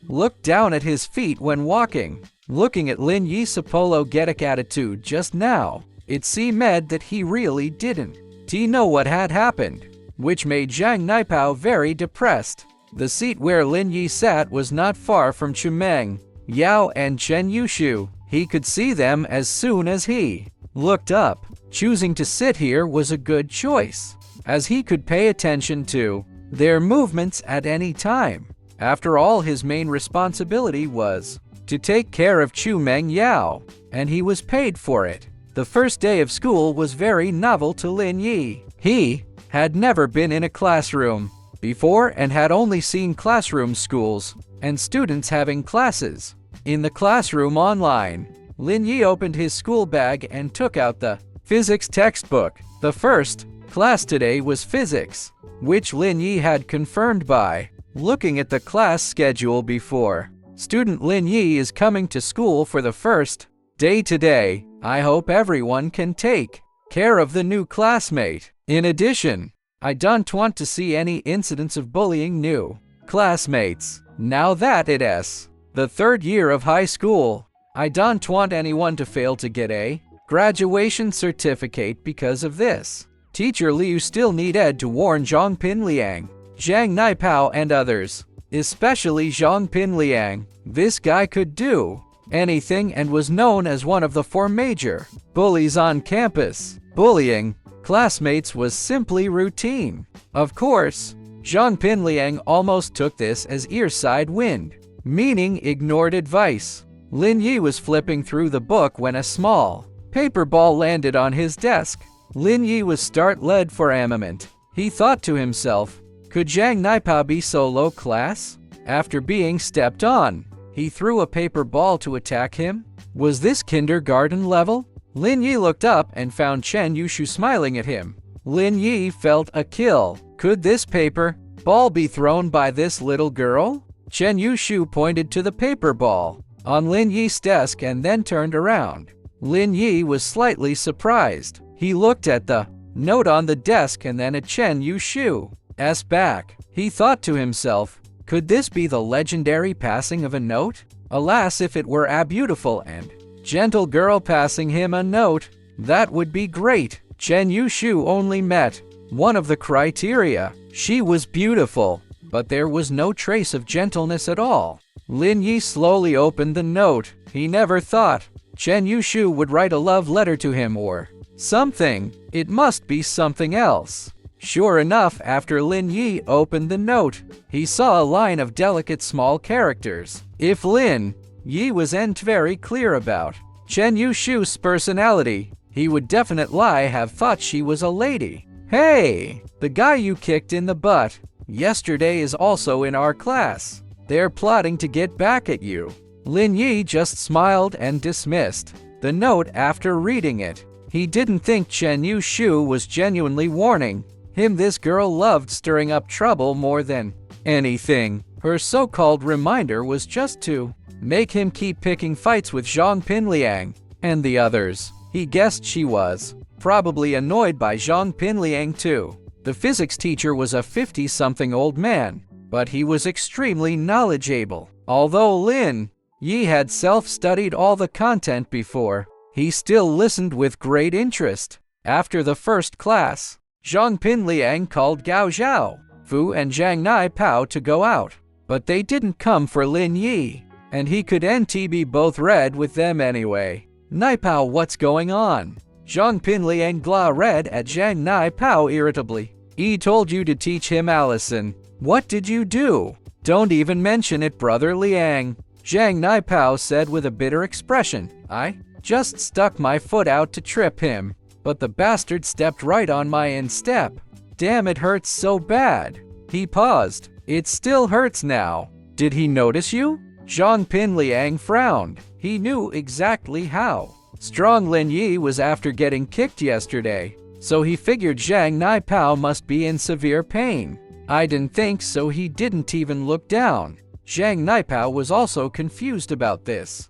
looked down at his feet when walking. Looking at Lin Yi's apologetic attitude just now, it seemed that he really didn't know what had happened, which made Zhang Nai Pao very depressed. The seat where Lin Yi sat was not far from Chu Meng Yao and Chen Yushu. He could see them as soon as he looked up. Choosing to sit here was a good choice, as he could pay attention to their movements at any time. After all, his main responsibility was to take care of Chu Meng Yao, and he was paid for it. The first day of school was very novel to Lin Yi. He had never been in a classroom before and had only seen classroom schools and students having classes in the classroom online. Lin Yi opened his school bag and took out the physics textbook. The first class today was physics, which Lin Yi had confirmed by looking at the class schedule before. Student Lin Yi is coming to school for the first day today. I hope everyone can take care of the new classmate. In addition, I don't want to see any incidents of bullying new classmates. Now that it's the third year of high school, I don't want anyone to fail to get a graduation certificate because of this. Teacher Liu still needed to warn Zhongpin Liang, Zhang Naipao and others, especially Zhongpin Liang. This guy could do anything and was known as one of the 4 major bullies on campus. Bullying classmates was simply routine. Of course, Zhongpin Liang almost took this as earside wind, meaning ignored advice. Lin Yi was flipping through the book when a small paper ball landed on his desk. Lin Yi was startled for a moment. He thought to himself, could Zhang Naipao be so low class? After being stepped on, he threw a paper ball to attack him? Was this kindergarten level? Lin Yi looked up and found Chen Yushu smiling at him. Lin Yi felt a kill. Could this paper ball be thrown by this little girl? Chen Yushu pointed to the paper ball on Lin Yi's desk and then turned around. Lin Yi was slightly surprised. He looked at the note on the desk and then at Chen Yushu's back. He thought to himself, could this be the legendary passing of a note? Alas, if it were a beautiful and gentle girl passing him a note, that would be great. Chen Yushu only met one of the criteria. She was beautiful, but there was no trace of gentleness at all. Lin Yi slowly opened the note. He never thought Chen Yushu would write a love letter to him or something. It must be something else. Sure enough, after Lin Yi opened the note, he saw a line of delicate small characters. If Lin Yi wasn't very clear about Chen Yushu's personality, he would definitely have thought she was a lady. Hey, the guy you kicked in the butt yesterday is also in our class. They're plotting to get back at you. Lin Yi just smiled and dismissed the note after reading it. He didn't think Chen Yushu was genuinely warning him. This girl loved stirring up trouble more than anything. Her so-called reminder was just to make him keep picking fights with Zhongpin Liang and the others. He guessed she was probably annoyed by Zhongpin Liang too. The physics teacher was a 50-something old man, but he was extremely knowledgeable. Although Lin Yi had self-studied all the content before, he still listened with great interest. After the first class, Zhongpin Liang called Gao Zhao, Fu and Zhang Naipao to go out, but they didn't come for Lin Yi, and he could be both read with them anyway. Naipao, what's going on? Zhongpin Liang glared at Zhang Naipao irritably. He told you to teach him Allison. What did you do? Don't even mention it, brother Liang. Zhang Naipao said with a bitter expression. I just stuck my foot out to trip him, but the bastard stepped right on my instep. Damn, it hurts so bad. He paused. It still hurts now. Did he notice you? Zhongpin Liang frowned. He knew exactly how strong Lin Yi was after getting kicked yesterday, so he figured Zhang Naipao must be in severe pain. I didn't think so. He didn't even look down. Zhang Naipao was also confused about this.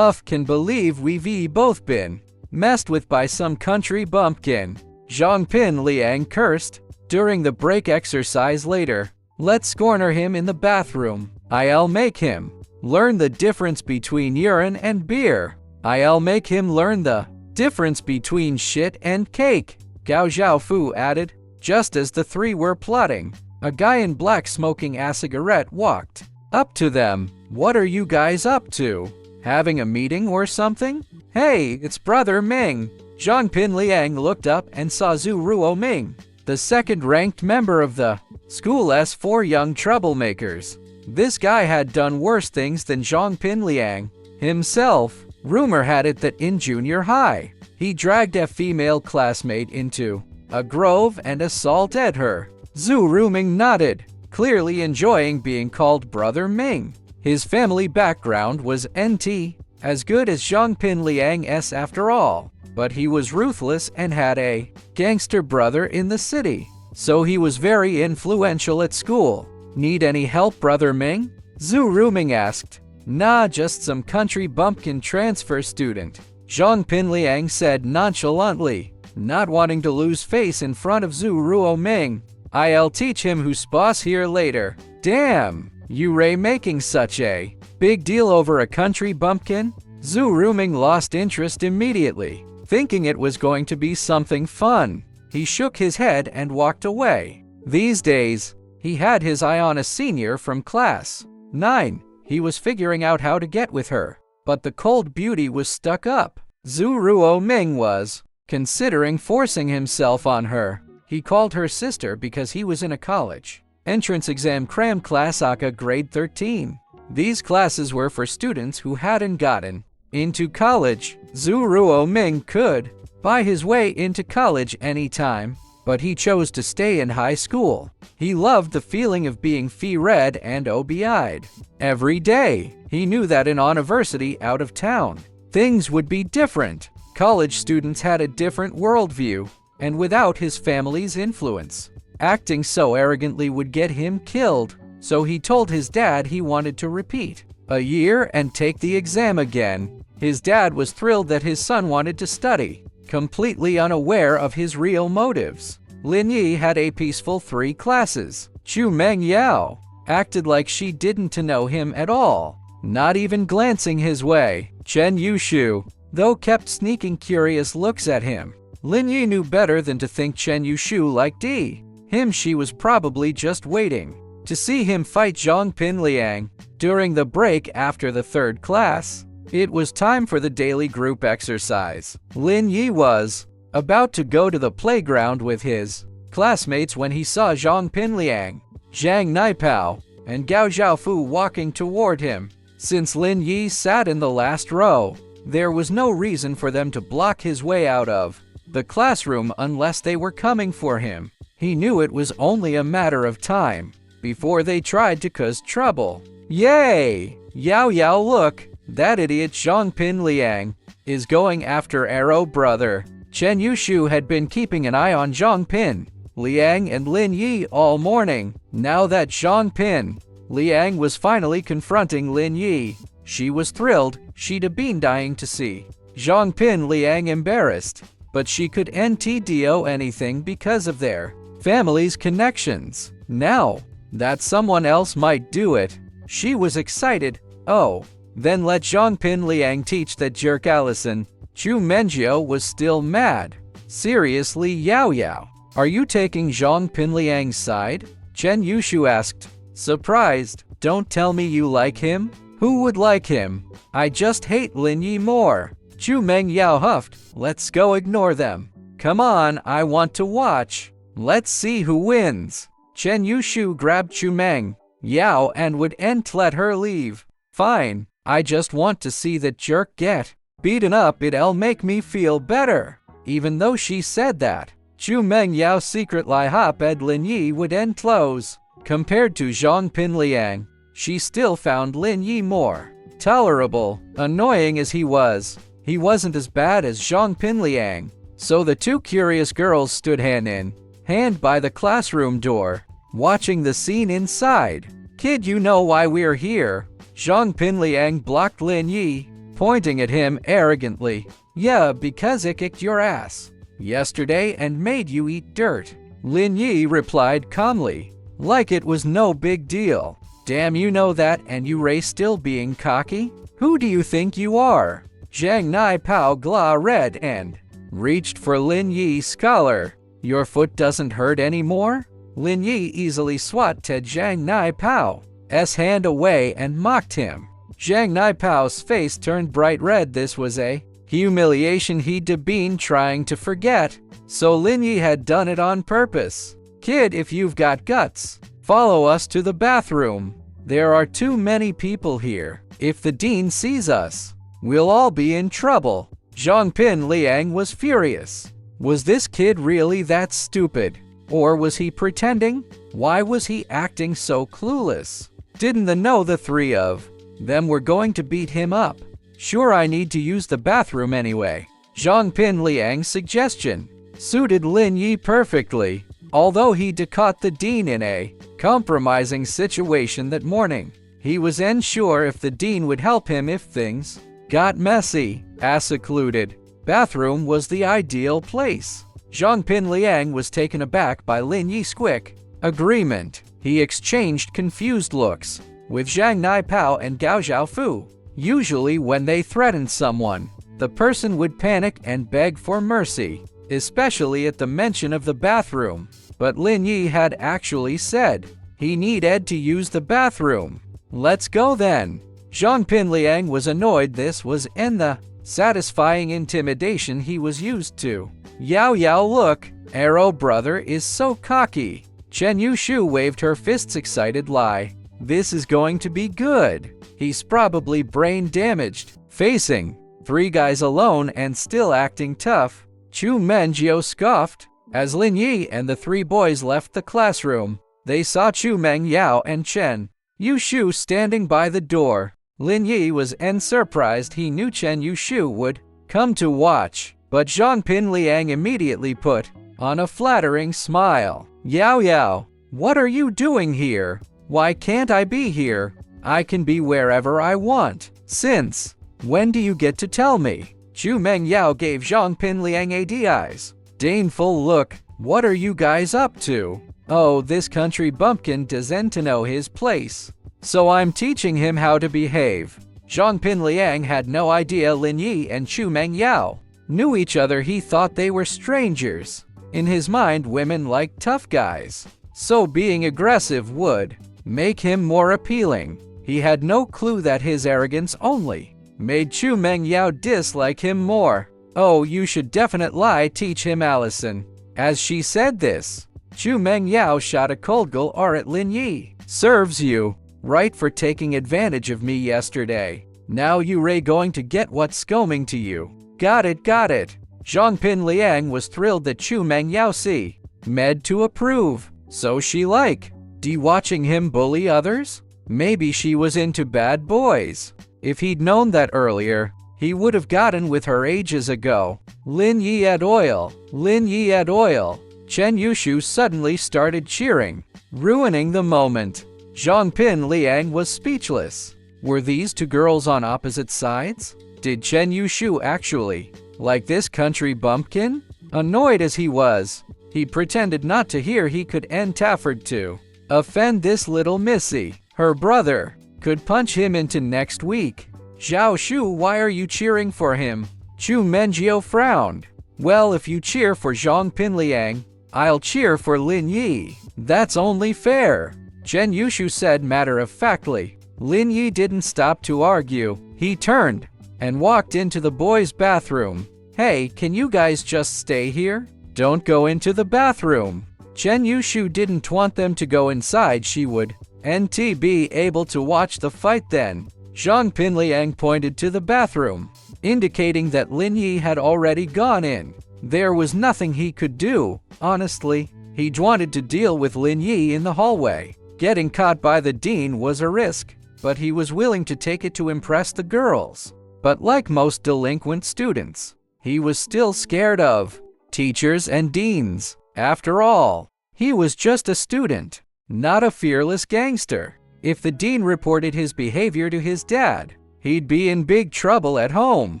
Can believe we've both been messed with by some country bumpkin. Zhongpin Liang cursed. During the break exercise later, let's corner him in the bathroom. I'll make him learn the difference between urine and beer. I'll make him learn the difference between shit and cake, Gao Zhaofu added. Just as the three were plotting, a guy in black smoking a cigarette walked up to them. What are you guys up to? Having a meeting or something? Hey, it's Brother Ming. Zhongpin Liang looked up and saw Zhu Ruo Ming, the second-ranked member of the school's 4 young troublemakers. This guy had done worse things than Zhongpin Liang himself. Rumor had it that in junior high, He dragged a female classmate into a grove and assaulted her. Zhu Ruming nodded, clearly enjoying being called Brother Ming. His family background was NT, as good as Zhongpin Liang's after all, but he was ruthless and had a gangster brother in the city, so he was very influential at school. Need any help, Brother Ming? Zhu Ruming asked. Nah, just some country bumpkin transfer student, Zhongpin Liang said nonchalantly, not wanting to lose face in front of Zhu Ruoming. I'll teach him who's boss here later. Damn, you Ray making such a big deal over a country bumpkin? Zhu Ruming lost interest immediately, thinking it was going to be something fun. He shook his head and walked away. These days, he had his eye on a senior from class 9. He was figuring out how to get with her, but the cold beauty was stuck up. Zhu Ruoming was considering forcing himself on her. He called her sister because he was in a college entrance exam cram class aka grade 13. These classes were for students who hadn't gotten into college. Zhu Ruoming could buy his way into college anytime, but he chose to stay in high school. He loved the feeling of being fee-read and OBI'd every day. He knew that in university out of town, things would be different. College students had a different worldview, and without his family's influence, acting so arrogantly would get him killed. So he told his dad he wanted to repeat a year and take the exam again. His dad was thrilled that his son wanted to study, completely unaware of his real motives. Lin Yi had a peaceful 3 classes. Chu Meng Yao acted like she didn't know him at all, not even glancing his way. Chen Yushu, though, kept sneaking curious looks at him. Lin Yi knew better than to think Chen Yushu liked him. She was probably just waiting to see him fight Zhongpin Liang. During the break after the 3rd class, it was time for the daily group exercise. Lin Yi was about to go to the playground with his classmates when he saw Zhongpin Liang, Zhang Naipao, and Gao Zhaofu walking toward him. Since Lin Yi sat in the last row, there was no reason for them to block his way out of the classroom unless they were coming for him. He knew it was only a matter of time before they tried to cause trouble. Yay! Yao Yao, look! That idiot Zhongpin Liang is going after Arrow Brother. Chen Yushu had been keeping an eye on Zhongpin Liang and Lin Yi all morning. Now that Zhongpin Liang was finally confronting Lin Yi, she was thrilled. She'd have been dying to see Zhongpin Liang embarrassed, but she couldn't do anything because of their family's connections. Now that someone else might do it, she was excited. Oh, then let Zhongpin Liang teach that jerk Allison. Chu Menjiu was still mad. Seriously, Yao Yao, are you taking Zhongpin Liang's side? Chen Yushu asked, surprised. Don't tell me you like him. Who would like him? I just hate Lin Yi more. Chu Meng Yao huffed. Let's go ignore them. Come on, I want to watch. Let's see who wins. Chen Yushu grabbed Chu Meng Yao and wouldn't let her leave. Fine, I just want to see that jerk get beaten up. It'll make me feel better. Even though she said that, Chu Meng Yao's secret lie hop-ed Lin Yi wouldn't lose. Compared to Zhongpin Liang, she still found Lin Yi more tolerable. Annoying as he wasn't as bad as Zhongpin Liang. So the 2 curious girls stood hand in hand by the classroom door, watching the scene inside. Kid, you know why we're here? Zhongpin Liang blocked Lin Yi, pointing at him arrogantly. Yeah, because I kicked your ass yesterday and made you eat dirt. Lin Yi replied calmly, like it was no big deal. Damn, you know that, and you Ray still being cocky? Who do you think you are? Zhang Naipao gla read and reached for Lin Yi's collar. Your foot doesn't hurt anymore? Lin Yi easily swatted Zhang Naipao's hand away and mocked him. Zhang Naipao's face turned bright red. This was a humiliation he'd been trying to forget, so Lin Yi had done it on purpose. Kid, if you've got guts, follow us to the bathroom. There are too many people here. If the dean sees us, we'll all be in trouble. Zhang Pin Liang was furious. Was this kid really that stupid? Or was he pretending? Why was he acting so clueless? Didn't they know the three of them were going to beat him up? Sure, I need to use the bathroom anyway. Zhang Pin Liang's suggestion suited Lin Yi perfectly, although he caught the dean in a compromising situation that morning. He was unsure if the dean would help him if things got messy. A secluded bathroom was the ideal place. Zhang Pin Liang was taken aback by Lin Yi's quick agreement. He exchanged confused looks with Zhang Naipao and Gao Zhaofu. Usually when they threatened someone, the person would panic and beg for mercy, especially at the mention of the bathroom. But Lin Yi had actually said he needed to use the bathroom. Let's go then. Zhang Pin Liang was annoyed this was in the satisfying intimidation he was used to. Yao Yao, look, Arrow brother is so cocky. Chen Yushu waved her fists excited lie. This is going to be good. He's probably brain damaged. Facing three guys alone and still acting tough. Chu Mengjio scoffed. As Lin Yi and the three boys left the classroom, they saw Chu Meng Yao and Chen Yushu standing by the door. Lin Yi was surprised. He knew Chen Yushu would come to watch, but Zhang Pin Liang immediately put on a flattering smile. Yao Yao, what are you doing here? Why can't I be here? I can be wherever I want. Since when do you get to tell me? Chu Meng Yao gave Zhang Pin Liang a disdainful look. What are you guys up to? Oh, this country bumpkin doesn't know his place, so I'm teaching him how to behave. Zhang Pin Liang had no idea Lin Yi and Chu Meng Yao knew each other. He thought they were strangers. In his mind, women like tough guys, so being aggressive would make him more appealing. He had no clue that his arrogance only made Chu Meng Yao dislike him more. Oh, you should definitely teach him, Allison. As she said this, Chu Meng Yao shot a cold glare at Lin Yi. Serves you right for taking advantage of me yesterday. Now you're going to get what's coming to you. Got it, got it. Zhang Pin Liang was thrilled that Chu Meng Yao see med to approve. So she like watching him bully others? Maybe she was into bad boys. If he'd known that earlier, he would have gotten with her ages ago. Lin Yi add oil. Lin Yi add oil. Chen Yushu suddenly started cheering, ruining the moment. Zhang Pin Liang was speechless. Were these two girls on opposite sides? Did Chen Yushu actually like this country bumpkin? Annoyed as he was, he pretended not to hear. He could end Tafford to offend this little missy. Her brother could punch him into next week. Zhao Shu, why are you cheering for him? Chu Mengjio frowned. Well, if you cheer for Zhang Pin Liang, I'll cheer for Lin Yi. That's only fair, Chen Yushu said matter-of-factly. Lin Yi didn't stop to argue. He turned and walked into the boys' bathroom. Hey, can you guys just stay here? Don't go into the bathroom. Chen Yushu didn't want them to go inside. She would be able to watch the fight then. Zhang Pin Liang pointed to the bathroom, indicating that Lin Yi had already gone in. There was nothing he could do. Honestly, he wanted to deal with Lin Yi in the hallway. Getting caught by the dean was a risk, but he was willing to take it to impress the girls. But like most delinquent students, he was still scared of teachers and deans. After all, he was just a student, not a fearless gangster. If the dean reported his behavior to his dad, he'd be in big trouble at home.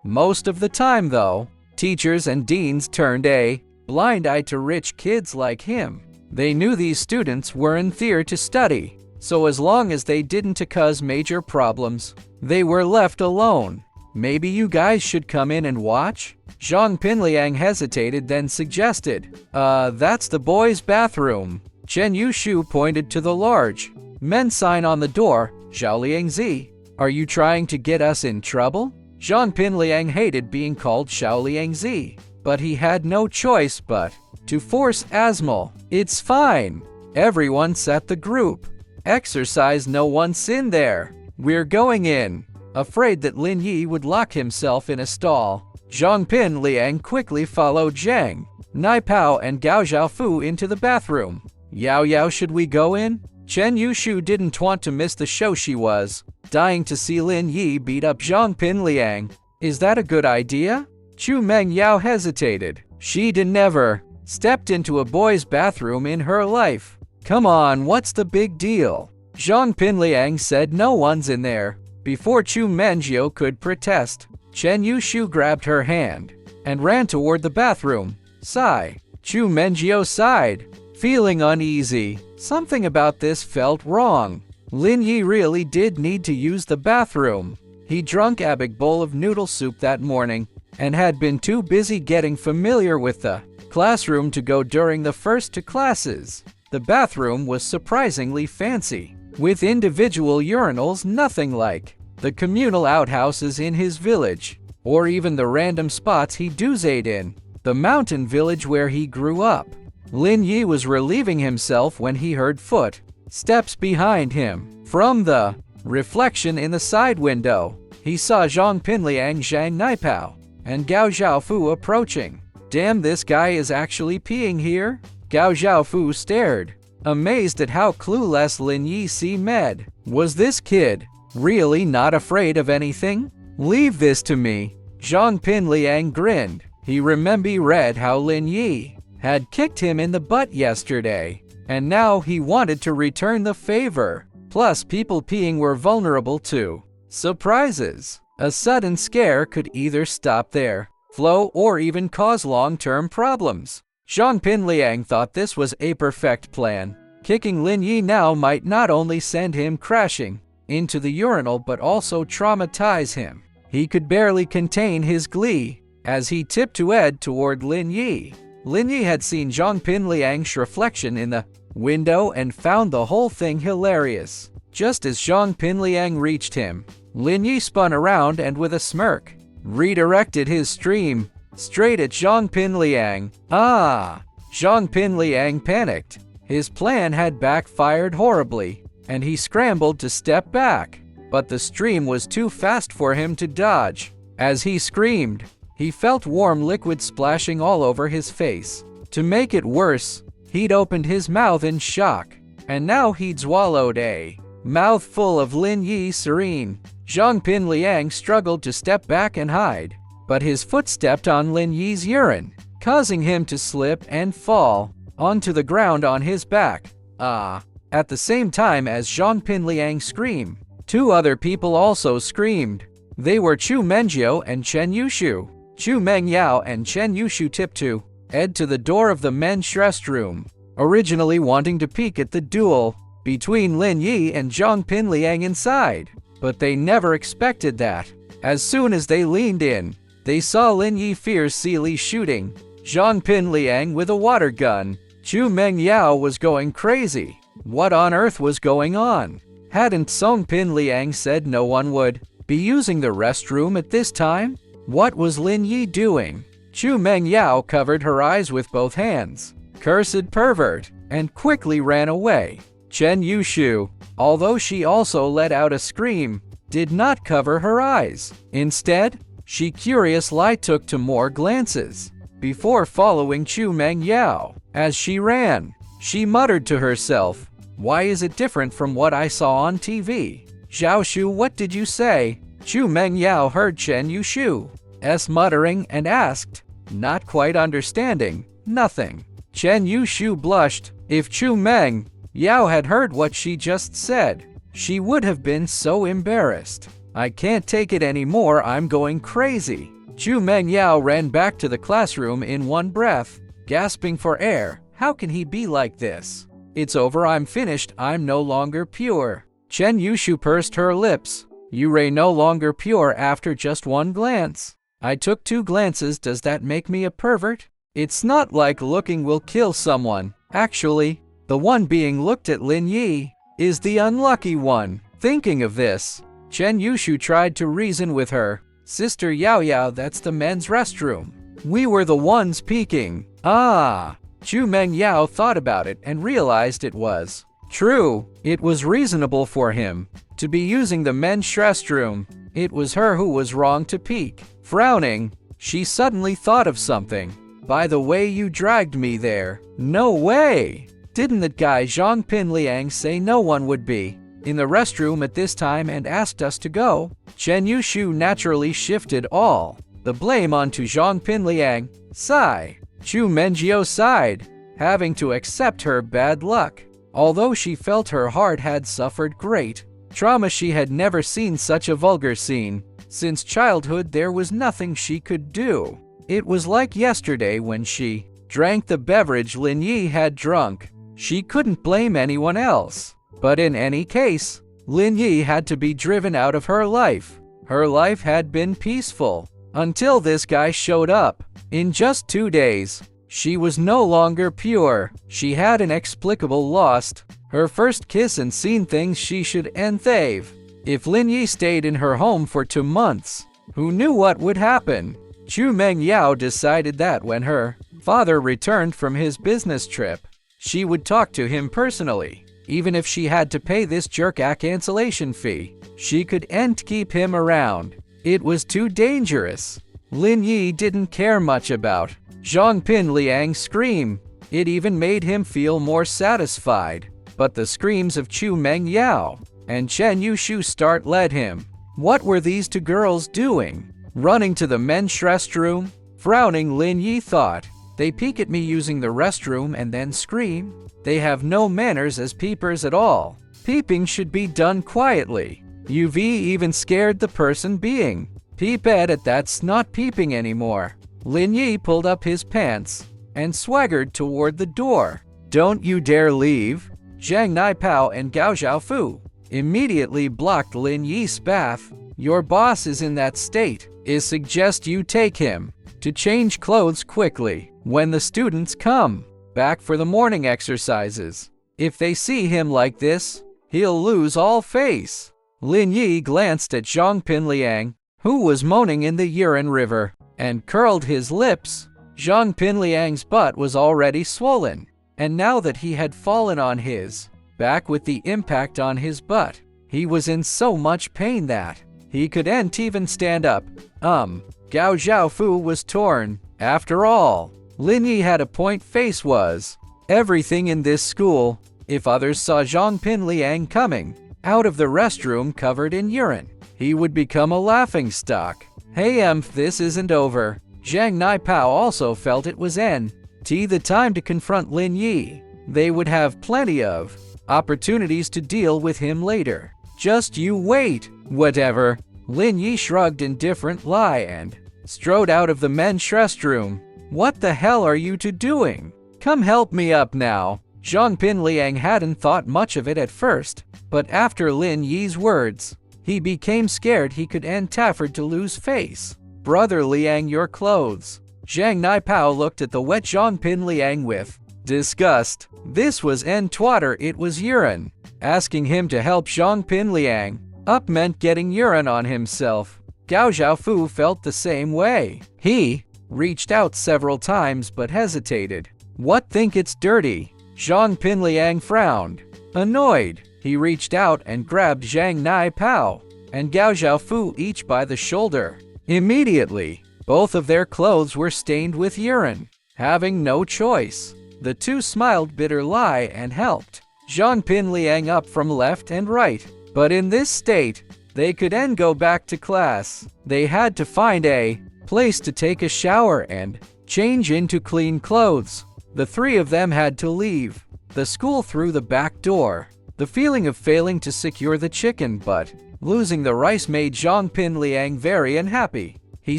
Most of the time, though, teachers and deans turned a blind eye to rich kids like him. They knew these students weren't there to study, so as long as they didn't cause major problems, they were left alone. Maybe you guys should come in and watch? Zhang Pin Liang hesitated, then suggested. That's the boys' bathroom. Chen Yushu pointed to the large men's sign on the door. Xiaoliangzi, are you trying to get us in trouble? Zhang Pin Liang hated being called Xiaoliangzi, but he had no choice but to force Asmal. It's fine. Everyone set the group exercise. No one's in there. We're going in. Afraid that Lin Yi would lock himself in a stall, Zhongpin Liang quickly followed Zhang, Naipao and Gao Xiaofu into the bathroom. Yao Yao, should we go in? Chen Yushu didn't want to miss the show. She was dying to see Lin Yi beat up Zhongpin Liang. Is that a good idea? Chu Meng Yao hesitated. She'd never stepped into a boy's bathroom in her life. Come on, what's the big deal? Zhongpin Liang said no one's in there. Before Chu Menjiu could protest, Chen Yushu grabbed her hand and ran toward the bathroom. Sigh. Chu Menjiu sighed, feeling uneasy. Something about this felt wrong. Lin Yi really did need to use the bathroom. He drank a big bowl of noodle soup that morning and had been too busy getting familiar with the classroom to go during the first 2 classes. The bathroom was surprisingly fancy, with individual urinals, nothing like the communal outhouses in his village, or even the random spots he doozed in the mountain village where he grew up. Lin Yi was relieving himself when he heard footsteps behind him. From the reflection in the side window, he saw Zhongpin Liang, Zhang Naipao, and Gao Xiaofu approaching. Damn, this guy is actually peeing here? Gao Xiaofu stared, amazed at how clueless Lin Yi seemed. Was this kid really not afraid of anything? Leave this to me. Zhongpin Liang grinned. He read how Lin Yi had kicked him in the butt yesterday, and now he wanted to return the favor. Plus, people peeing were vulnerable to surprises. A sudden scare could either stop their flow or even cause long-term problems. Zhongpin Liang thought this was a perfect plan. Kicking Lin Yi now might not only send him crashing into the urinal but also traumatize him. He could barely contain his glee as he tiptoed toward Lin Yi. Lin Yi had seen Zhongpin Liang's reflection in the window and found the whole thing hilarious. Just as Zhongpin Liang reached him, Lin Yi spun around and with a smirk redirected his stream straight at Zhongpin Liang. Zhongpin Liang panicked. His plan had backfired horribly, and he scrambled to step back, but the stream was too fast for him to dodge. As he screamed, he felt warm liquid splashing all over his face. To make it worse, he'd opened his mouth in shock, and now he'd swallowed a mouthful of Lin Yi's serene. Zhongpin Liang struggled to step back and hide, but his foot stepped on Lin Yi's urine, causing him to slip and fall onto the ground on his back. At the same time as Zhongpin Liang screamed, 2 other people also screamed. They were Chu Menjiu and Chen Yushu. Chu Mengyao and Chen Yushu tiptoed to the door of the men's restroom, originally wanting to peek at the duel between Lin Yi and Zhongpin Liang inside, but they never expected that. As soon as they leaned in, they saw Lin Yi fiercely shooting Zhongpin Liang with a water gun. Chu Mengyao was going crazy. What on earth was going on? Hadn't Zhongpin Liang said no one would be using the restroom at this time? What was Lin Yi doing? Chu Mengyao covered her eyes with both hands. Cursed pervert, and quickly ran away. Chen Yushu, although she also let out a scream, did not cover her eyes. Instead, she curiously took 2 more glances before following Chu Mengyao. As she ran, she muttered to herself, "Why is it different from what I saw on TV?" "Xiaoshu, what did you say?" Chu Mengyao heard Chen Yushu's muttering and asked, not quite understanding. "Nothing." Chen Yushu blushed. If Chu Mengyao had heard what she just said, she would have been so embarrassed. "I can't take it anymore, I'm going crazy." Chu Mengyao ran back to the classroom in one breath, gasping for air. How can he be like this? "It's over, I'm finished, I'm no longer pure." Chen Yushu pursed her lips. "You're no longer pure after just 1 glance." "I took 2 glances, does that make me a pervert?" "It's not like looking will kill someone. Actually, the one being looked at, Lin Yi, is the unlucky one." Thinking of this, Chen Yushu tried to reason with her. "Sister Yao Yao, that's the men's restroom. We were the ones peeking." Chu Mengyao thought about it and realized it was true. It was reasonable for him to be using the men's restroom. It was her who was wrong to peek. Frowning, she suddenly thought of something. By the way you dragged me there. No way! Didn't that guy Zhang Pinliang say no one would be in the restroom at this time and asked us to go? Chen Yushu naturally shifted all the blame onto Zhang Pinliang. Sigh. Chu Menjiu sighed, having to accept her bad luck. Although she felt her heart had suffered great trauma, she had never seen such a vulgar scene. Since childhood, there was nothing she could do. It was like yesterday when she drank the beverage Lin Yi had drunk. She couldn't blame anyone else. But in any case, Lin Yi had to be driven out of her life. Her life had been peaceful until this guy showed up. In just 2 days, she was no longer pure. She had inexplicable lost her first kiss and seen things she should enthave. If Lin Yi stayed in her home for 2 months, who knew what would happen? Chu Mengyao decided that when her father returned from his business trip, she would talk to him personally. Even if she had to pay this jerk a cancellation fee, she couldn't keep him around. It was too dangerous. Lin Yi didn't care much about Zhang Pinliang's scream. It even made him feel more satisfied. But the screams of Chu Mengyao and Chen Yushu start led him. What were these 2 girls doing? Running to the men's restroom? Frowning, Lin Yi thought. They peek at me using the restroom and then scream? They have no manners as peepers at all. Peeping should be done quietly. UV even scared the person being peeped at. That's not peeping anymore. Lin Yi pulled up his pants and swaggered toward the door. Don't you dare leave. Zhang Naipao and Gao Xiaofu immediately blocked Lin Yi's path. Your boss is in that state. I suggest you take him to change clothes quickly when the students come back for the morning exercises. If they see him like this, he'll lose all face. Lin Yi glanced at Zhang Pinliang, who was moaning in the urine river, and curled his lips. Zhang Pinliang's butt was already swollen, and now that he had fallen on his back with the impact on his butt, he was in so much pain that he couldn't even stand up. Gao Xiaofu was torn. After all, Lin Yi had a point. Face was everything in this school. If others saw Zhang Pinliang coming out of the restroom covered in urine, he would become a laughingstock. Hey this isn't over. Zhang Naipao also felt it was the time to confront Lin Yi. They would have plenty of opportunities to deal with him later. Just you wait. Whatever. Lin Yi shrugged indifferent lie and strode out of the men's restroom. What the hell are you 2 doing? Come help me up now. Zhang Pinliang hadn't thought much of it at first, but after Lin Yi's words, he became scared he could afford to lose face. Brother Liang, your clothes. Zhang Naipao looked at the wet Zhang Pinliang with disgust. This was twatter, it was urine. Asking him to help Zhang Pinliang up meant getting urine on himself. Gao Xiaofu felt the same way. He reached out several times but hesitated. What, think it's dirty? Zhang Pinliang frowned. Annoyed, he reached out and grabbed Zhang Naipao and Gao Xiaofu each by the shoulder. Immediately, both of their clothes were stained with urine. Having no choice, the 2 smiled bitter lie and helped Zhang Pinliang up from left and right. But in this state, they couldn't go back to class. They had to find a place to take a shower and change into clean clothes. The 3 of them had to leave the school through the back door. The feeling of failing to secure the chicken but losing the rice made Zhang Pinliang very unhappy. He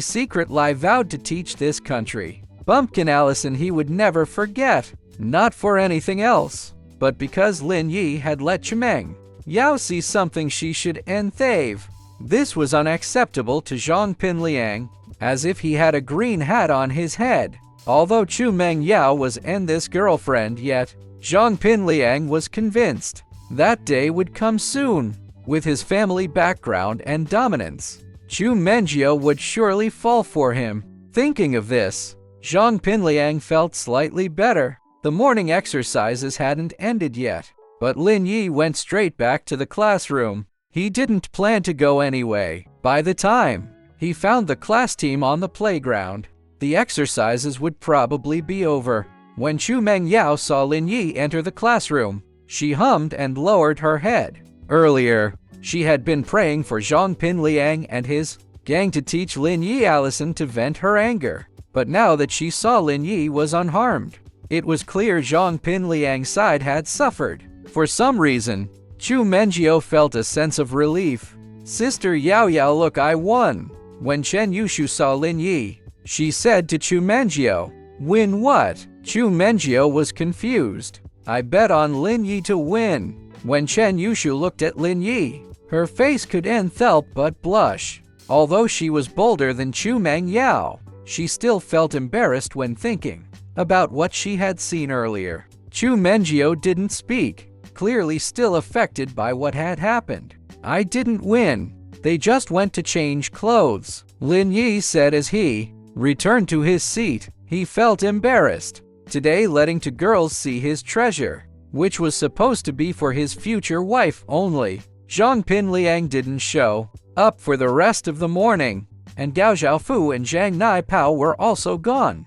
secretly vowed to teach this country bumpkin Allison he would never forget. Not for anything else, but because Lin Yi had let Chimeng Yao see something she should enthave. This was unacceptable to Zhang Pinliang, as if he had a green hat on his head. Although Chu Meng Yao was this girlfriend, yet Zhang Pinliang was convinced that day would come soon. With his family background and dominance, Chu Menjiu would surely fall for him. Thinking of this, Zhang Pinliang felt slightly better. The morning exercises hadn't ended yet, but Lin Yi went straight back to the classroom. He didn't plan to go anyway. By the time he found the class team on the playground. The exercises would probably be over. When Chu Mengyao saw Lin Yi enter the classroom, she hummed and lowered her head. Earlier, she had been praying for Zhang Pinliang and his gang to teach Lin Yi Allison to vent her anger. But now that she saw Lin Yi was unharmed, it was clear Zhang Pinliang's side had suffered. For some reason, Chu Menjiao felt a sense of relief. Sister Yao Yao, look, I won. When Chen Yushu saw Lin Yi, she said to Chu Menjiao, win what? Chu Menjiao was confused. I bet on Lin Yi to win. When Chen Yushu looked at Lin Yi, her face couldn't help but blush. Although she was bolder than Chu Mengyao, she still felt embarrassed when thinking about what she had seen earlier. Chu Menjiao didn't speak, clearly still affected by what had happened. I didn't win. They just went to change clothes, Lin Yi said as he returned to his seat. He felt embarrassed. Today, letting two girls see his treasure, which was supposed to be for his future wife only. Zhang Pinliang didn't show up for the rest of the morning, and Gao Xiaofu and Zhang Naipao were also gone.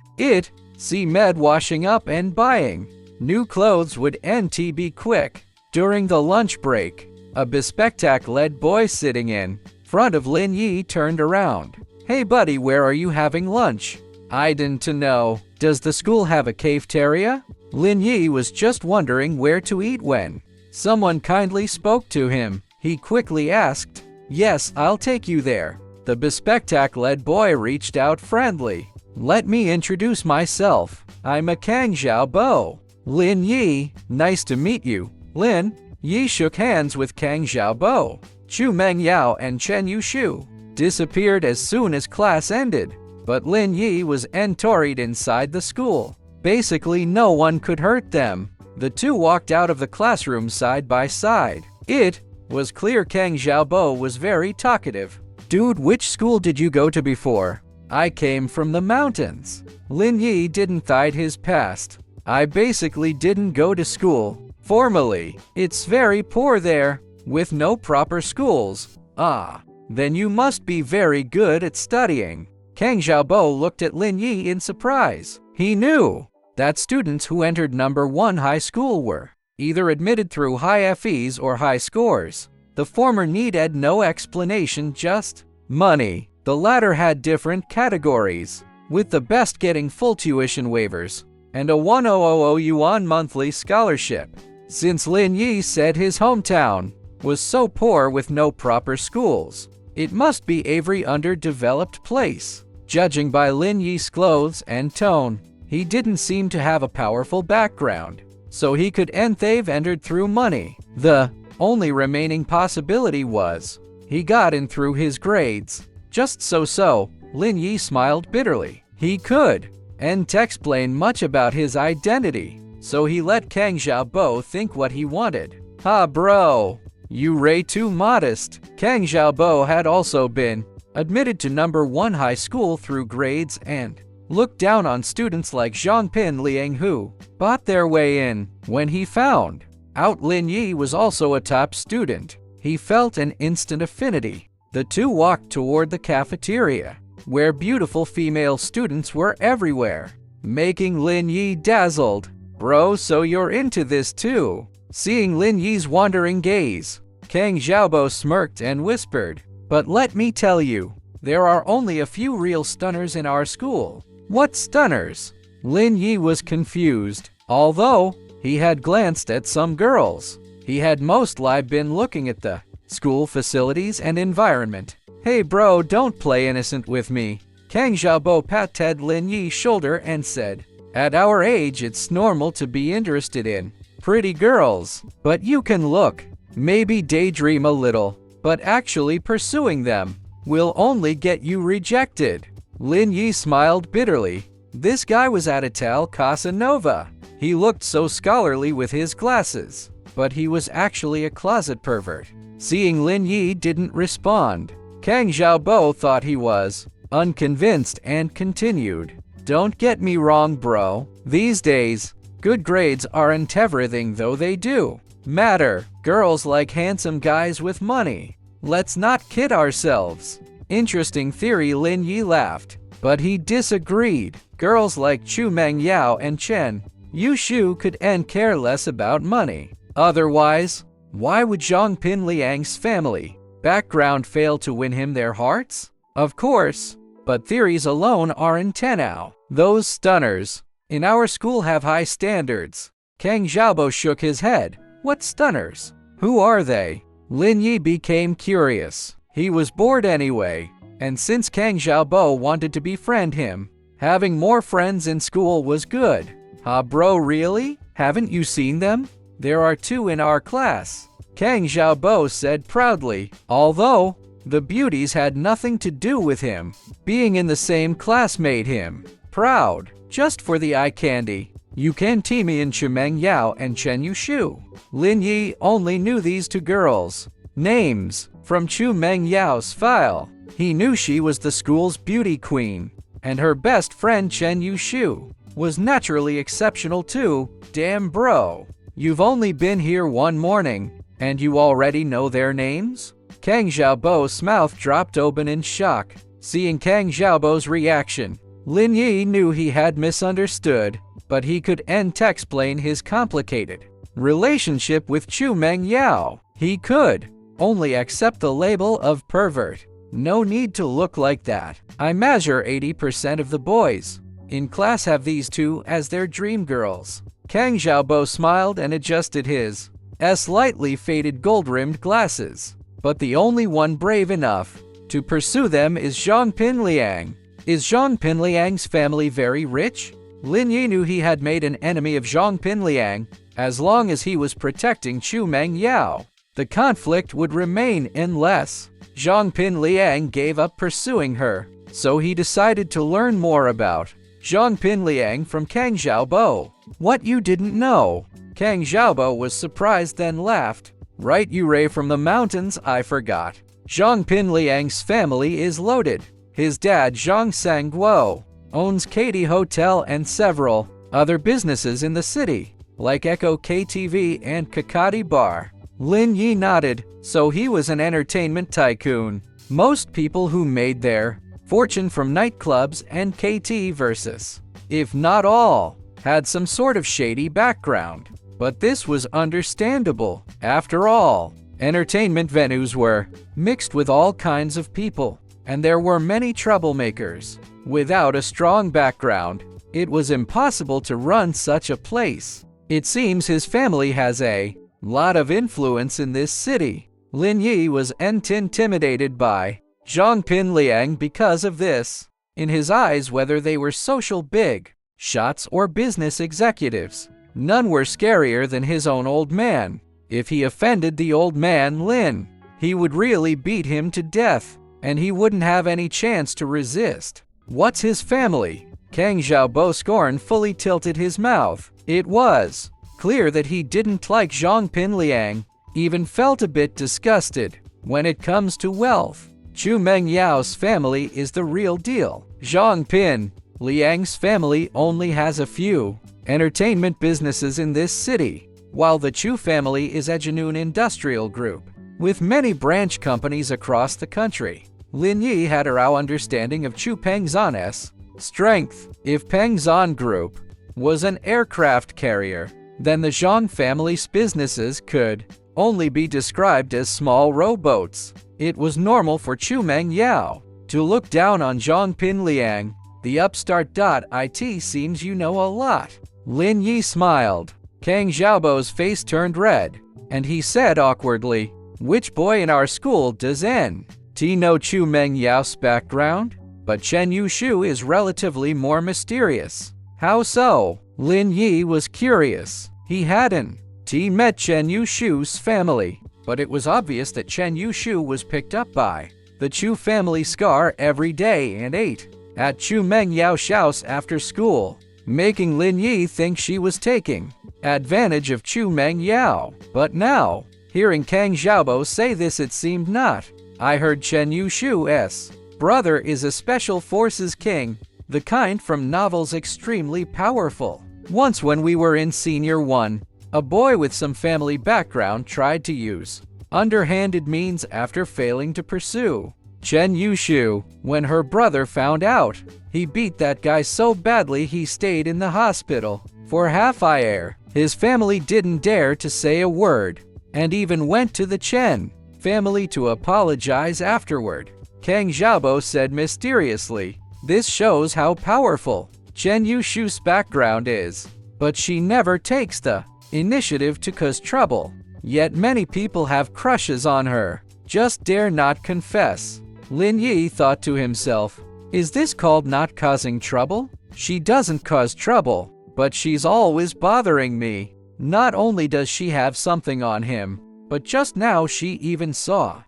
See Med washing up and buying new clothes would be quick. During the lunch break, a bespectac-led boy sitting in front of Lin Yi turned around. Hey buddy, where are you having lunch? I didn't know. Does the school have a cafeteria? Lin Yi was just wondering where to eat when someone kindly spoke to him. He quickly asked, yes, I'll take you there. The bespectac-led boy reached out friendly. Let me introduce myself. I'm a Kang Xiaobo. Lin Yi, nice to meet you. Lin Yi shook hands with Kang Xiaobo. Chu Mengyao and Chen Yushu disappeared as soon as class ended, but Lin Yi was entoried inside the school. Basically, no one could hurt them. The two walked out of the classroom side by side. It was clear Kang Xiaobo was very talkative. Dude, which school did you go to before? I came from the mountains. Lin Yi didn't hide his past. I basically didn't go to school formally. It's very poor there, with no proper schools. Ah, then you must be very good at studying. Kang Xiaobo looked at Lin Yi in surprise. He knew that students who entered number 1 high school were either admitted through high FEs or high scores. The former needed no explanation, just money. The latter had different categories, with the best getting full tuition waivers and a 1,000 yuan monthly scholarship. Since Lin Yi said his hometown was so poor with no proper schools, it must be a very underdeveloped place. Judging by Lin Yi's clothes and tone, he didn't seem to have a powerful background, so he could have entered through money. The only remaining possibility was he got in through his grades. Just so, Lin Yi smiled bitterly. He could and explain much about his identity, so he let Kang Xiaobo think what he wanted. Ha bro, you way too modest. Kang Xiaobo had also been admitted to number 1 high school through grades and looked down on students like Zhang Pinliang who bought their way in. When he found out Lin Yi was also a top student, he felt an instant affinity. The two walked toward the cafeteria, where beautiful female students were everywhere, making Lin Yi dazzled. Bro, so you're into this too? Seeing Lin Yi's wandering gaze, Kang Xiaobo smirked and whispered, but let me tell you, there are only a few real stunners in our school. What stunners? Lin Yi was confused. Although he had glanced at some girls, he had mostly been looking at the school facilities and environment. Hey bro, don't play innocent with me. Kang Xiaobo patted Lin Yi's shoulder and said, at our age it's normal to be interested in pretty girls, but you can look, maybe daydream a little, but actually pursuing them will only get you rejected. Lin Yi smiled bitterly. This guy was at Ital Casanova. He looked so scholarly with his glasses, but he was actually a closet pervert. Seeing Lin Yi didn't respond, Kang Xiaobo thought he was unconvinced and continued. Don't get me wrong bro, these days, good grades aren't everything, though they do matter. Girls like handsome guys with money. Let's not kid ourselves. Interesting theory, Lin Yi laughed. But he disagreed. Girls like Chu Meng Yao and Chen Yushu could care less about money. Otherwise, why would Zhongpin Liang's family background fail to win him their hearts? Of course, but theories alone aren't enough. Those stunners in our school have high standards. Kang Xiaobo shook his head. What stunners? Who are they? Lin Yi became curious. He was bored anyway, and since Kang Xiaobo wanted to befriend him, having more friends in school was good. Ha bro, really? Haven't you seen them? There are 2 in our class, Kang Xiaobo said proudly, although the beauties had nothing to do with him. Being in the same class made him proud. Just for the eye candy, you can me in Chu Meng Yao and Chen Yushu. Lin Yi only knew these 2 girls' names from Chu Meng Yao's file. He knew she was the school's beauty queen, and her best friend Chen Yushu was naturally exceptional too. Damn bro, you've only been here one morning, and you already know their names? Kang Xiaobo's mouth dropped open in shock. Seeing Kang Xiaobo's reaction, Lin Yi knew he had misunderstood, but he could explain his complicated relationship with Chu Meng Yao. He could only accept the label of pervert. No need to look like that. I measure 80% of the boys in class have these 2 as their dream girls. Kang Xiaobo smiled and adjusted his slightly faded gold-rimmed glasses. But the only one brave enough to pursue them is Zhongpin Liang. Is Zhongpin Liang's family very rich? Lin Yi knew he had made an enemy of Zhongpin Liang. As long as he was protecting Chu Meng Yao, the conflict would remain unless Zhongpin Liang gave up pursuing her. So he decided to learn more about Zhongpin Liang from Kang Xiaobo. What, you didn't know? Kang Xiaobo was surprised, then laughed. Right, you ray from the mountains, I forgot. Zhongpin Liang's family is loaded. His dad Zhang Sangguo owns Katy Hotel and several other businesses in the city, like Echo KTV and Kakati Bar. Lin Yi nodded. So he was an entertainment tycoon. Most people who made their fortune from nightclubs and KT versus, if not all, had some sort of shady background. But this was understandable. After all, entertainment venues were mixed with all kinds of people, and there were many troublemakers. Without a strong background, it was impossible to run such a place. It seems his family has a lot of influence in this city. Lin Yi was intimidated by Zhongpin Liang because of this. In his eyes, whether they were social big shots or business executives, none were scarier than his own old man. If he offended the old man Lin, he would really beat him to death, and he wouldn't have any chance to resist. What's his family? Kang Xiaobo scornfully tilted his mouth. It was clear that he didn't like Zhongpin Liang, even felt a bit disgusted. When it comes to wealth, Chu Meng Yao's family is the real deal. Zhongpin Liang's family only has a few entertainment businesses in this city, while the Chu family is a genuine industrial group, with many branch companies across the country. Lin Yi had a raw understanding of Chu Pengzhan's strength. If Pengzhan Group was an aircraft carrier, then the Zhang family's businesses could only be described as small rowboats. It was normal for Chu Meng Yao to look down on Zhongpin Liang, the upstart. It seems you know a lot. Lin Yi smiled. Kang Xiaobo's face turned red, and he said awkwardly, which boy in our school does know Chu Meng Yao's background? But Chen Yushu is relatively more mysterious. How so? Lin Yi was curious. He hadn't met Chen Yushu's family, but it was obvious that Chen Yushu was picked up by the Chu family scar every day and ate at Chu Meng Yao's house after school, making Lin Yi think she was taking advantage of Chu Meng Yao. But now, hearing Kang Xiaobo say this, it seemed not. I heard Chen Yushu's brother is a special forces king, the kind from novels, extremely powerful. Once when we were in Senior 1, a boy with some family background tried to use underhanded means after failing to pursue Chen Yushu. When her brother found out, he beat that guy so badly he stayed in the hospital for half a year. His family didn't dare to say a word, and even went to the Chen family to apologize afterward. Kang Xiaobo said mysteriously. This shows how powerful Chen Yushu's background is, but she never takes the initiative to cause trouble. Yet many people have crushes on her, just dare not confess. Lin Yi thought to himself, is this called not causing trouble? She doesn't cause trouble, but she's always bothering me. Not only does she have something on him, but just now she even saw.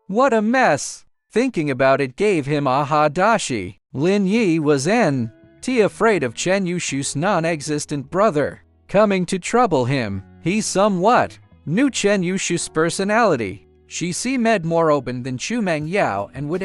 What a mess. Thinking about it gave him a hadashi. Lin Yi was afraid of Chen Yushu's non-existent brother coming to trouble him. He somewhat knew Chen Yushu's personality. She seemed more open than Chu Mengyao and would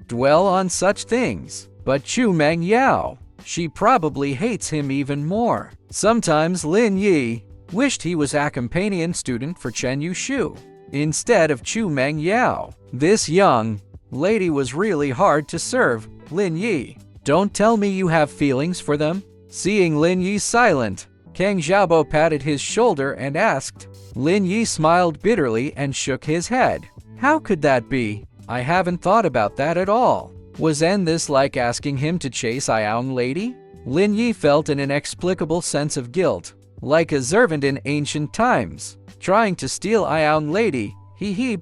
dwell on such things. But Chu Mengyao, she probably hates him even more. Sometimes Lin Yi wished he was a companion student for Chen Yushu instead of Chu Mengyao. This young lady was really hard to serve. Lin Yi, don't tell me you have feelings for them? Seeing Lin Yi silent, Kang Xiaobo patted his shoulder and asked. Lin Yi smiled bitterly and shook his head. How could that be? I haven't thought about that at all. Was this like asking him to chase a young lady? Lin Yi felt an inexplicable sense of guilt, like a servant in ancient times, trying to steal a young lady.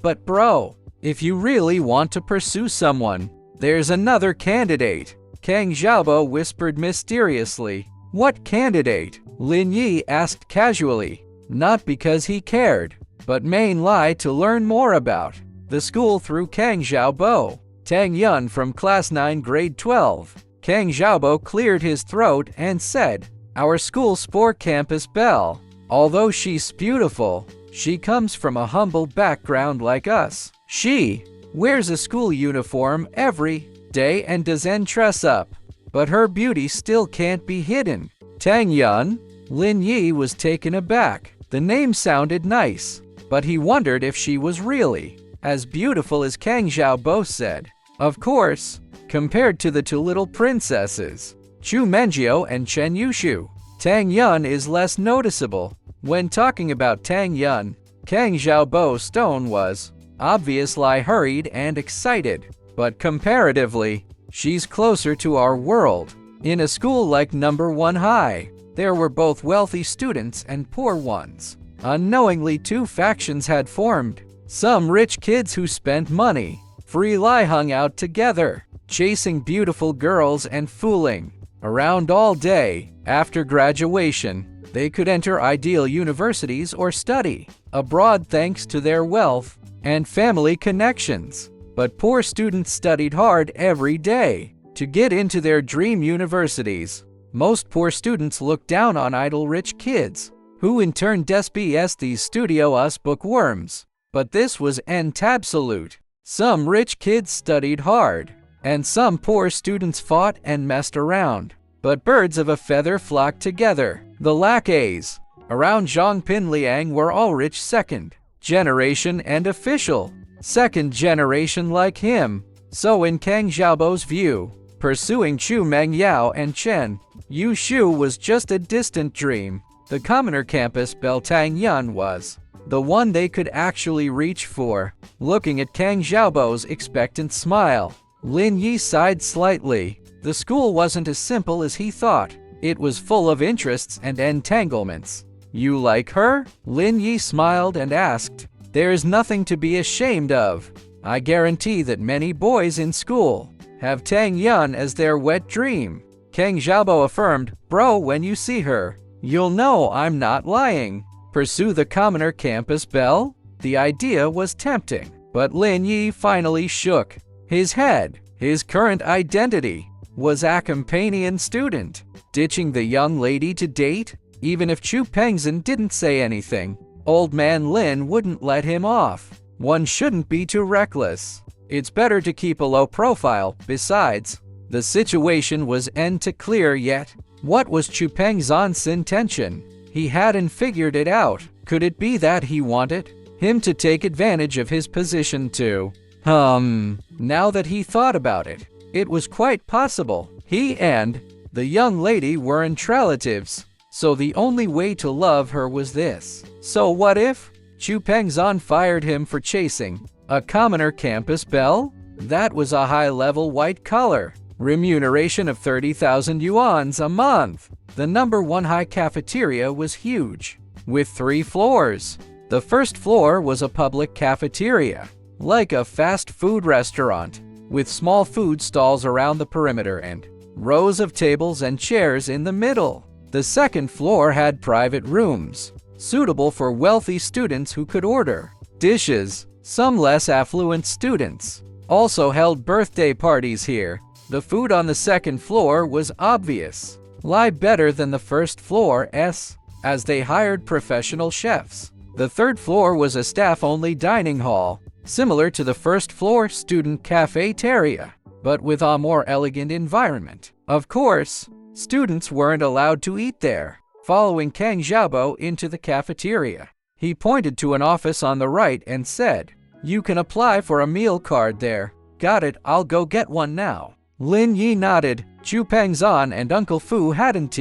But bro, if you really want to pursue someone, there's another candidate. Kang Xiaobo whispered mysteriously. What candidate? Lin Yi asked casually, not because he cared, but mainly to learn more about the school through Kang Xiaobo. Tang Yun from Class 9 Grade 12. Kang Xiaobo cleared his throat and said, our school sport campus Belle. Although she's beautiful, she comes from a humble background like us. She wears a school uniform every day and doesn't dress up, but her beauty still can't be hidden. Tang Yun? Lin Yi was taken aback. The name sounded nice, but he wondered if she was really as beautiful as Kang Xiaobo said. Of course, compared to the two little princesses, Chu Menjiu and Chen Yushu, Tang Yun is less noticeable. When talking about Tang Yun, Kang Xiaobo's tone was obviously hurried and excited, but comparatively, she's closer to our world. In a school like number 1 high, there were both wealthy students and poor ones. Unknowingly, two factions had formed. Some rich kids who spent money freely hung out together, chasing beautiful girls and fooling around all day. After graduation, they could enter ideal universities or study abroad thanks to their wealth and family connections. But poor students studied hard every day to get into their dream universities. Most poor students looked down on idle rich kids, who in turn despised these studious bookworms. But this was absolute. Some rich kids studied hard, and some poor students fought and messed around. But birds of a feather flocked together. The lackeys around Zhang Pinliang were all rich second generation and official second generation like him. So in Kang Xiaobo's view, pursuing Chu Mengyao and Chen Yushu was just a distant dream. The commoner campus Belle Tang Yun was the one they could actually reach for. Looking at Kang Xiaobo's expectant smile, Lin Yi sighed slightly. The school wasn't as simple as he thought. It was full of interests and entanglements. You like her? Lin Yi smiled and asked. There's nothing to be ashamed of. I guarantee that many boys in school have Tang Yun as their wet dream. Kang Xiaobo affirmed, bro, when you see her, you'll know I'm not lying. Pursue the commoner campus Belle? The idea was tempting, but Lin Yi finally shook his head. His current identity was a companion student, ditching the young lady to date. Even if Chu Pengzhen didn't say anything, old man Lin wouldn't let him off. One shouldn't be too reckless. It's better to keep a low profile. Besides, the situation was too clear yet. What was Chu Pengzhen's intention? He hadn't figured it out. Could it be that he wanted him to take advantage of his position to Now that he thought about it, it was quite possible he and the young lady weren't relatives, so the only way to love her was this. So what if Chu Pengzon fired him for chasing a commoner campus belle? That was a high-level white-collar remuneration of 30,000 yuans a month. The number 1 high cafeteria was huge, with 3 floors. The first floor was a public cafeteria, like a fast food restaurant, with small food stalls around the perimeter and rows of tables and chairs in the middle. The second floor had private rooms, suitable for wealthy students who could order dishes. Some less affluent students also held birthday parties here. The food on the second floor was obvious, better than the first floor, as they hired professional chefs. The third floor was a staff-only dining hall, similar to the first floor student cafeteria, but with a more elegant environment. Of course, students weren't allowed to eat there. Following Kang Xiaobo into the cafeteria, he pointed to an office on the right and said, "You can apply for a meal card there." "Got it, I'll go get one now." Lin Yi nodded. Chu Pengzon and Uncle Fu hadn't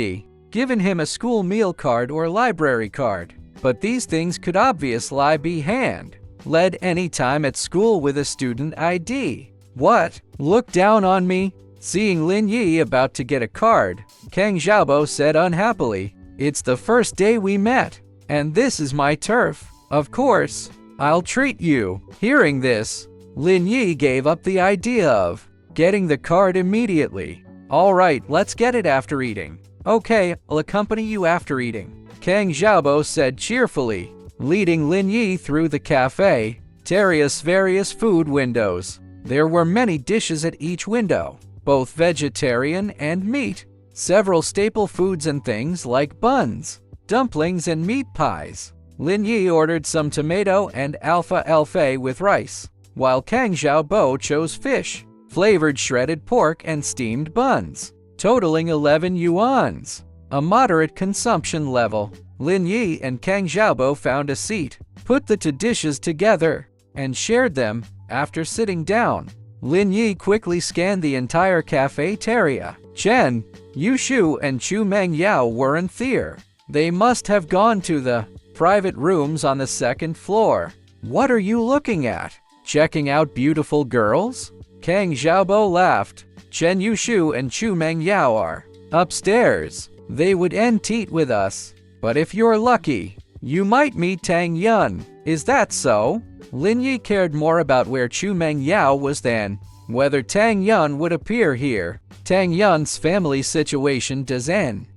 given him a school meal card or library card, but these things could obviously be hand-led any time at school with a student ID. "What? Look down on me?" Seeing Lin Yi about to get a card, Kang Xiaobo said unhappily, "It's the first day we met, and this is my turf. Of course, I'll treat you." Hearing this, Lin Yi gave up the idea of getting the card immediately. "All right, let's get it after eating." "Okay, I'll accompany you after eating," Kang Xiaobo said cheerfully, leading Lin Yi through the cafeteria's various food windows. There were many dishes at each window, both vegetarian and meat. Several staple foods and things like buns, dumplings, and meat pies. Lin Yi ordered some tomato and alfalfa with rice, while Kang Xiaobo chose fish, flavored shredded pork, and steamed buns, totaling 11 yuans, a moderate consumption level. Lin Yi and Kang Xiaobo found a seat, put the 2 dishes together, and shared them. After sitting down, Lin Yi quickly scanned the entire cafeteria. Chen Yushu and Chu Mengyao weren't there. They must have gone to the private rooms on the second floor. "What are you looking at? Checking out beautiful girls?" Kang Xiaobo laughed. "Chen Yushu and Chu Mengyao are upstairs. They would eat with us, but if you're lucky, you might meet Tang Yun." "Is that so?" Lin Yi cared more about where Chu Mengyao was than whether Tang Yun would appear here. Tang Yun's family situation doesn't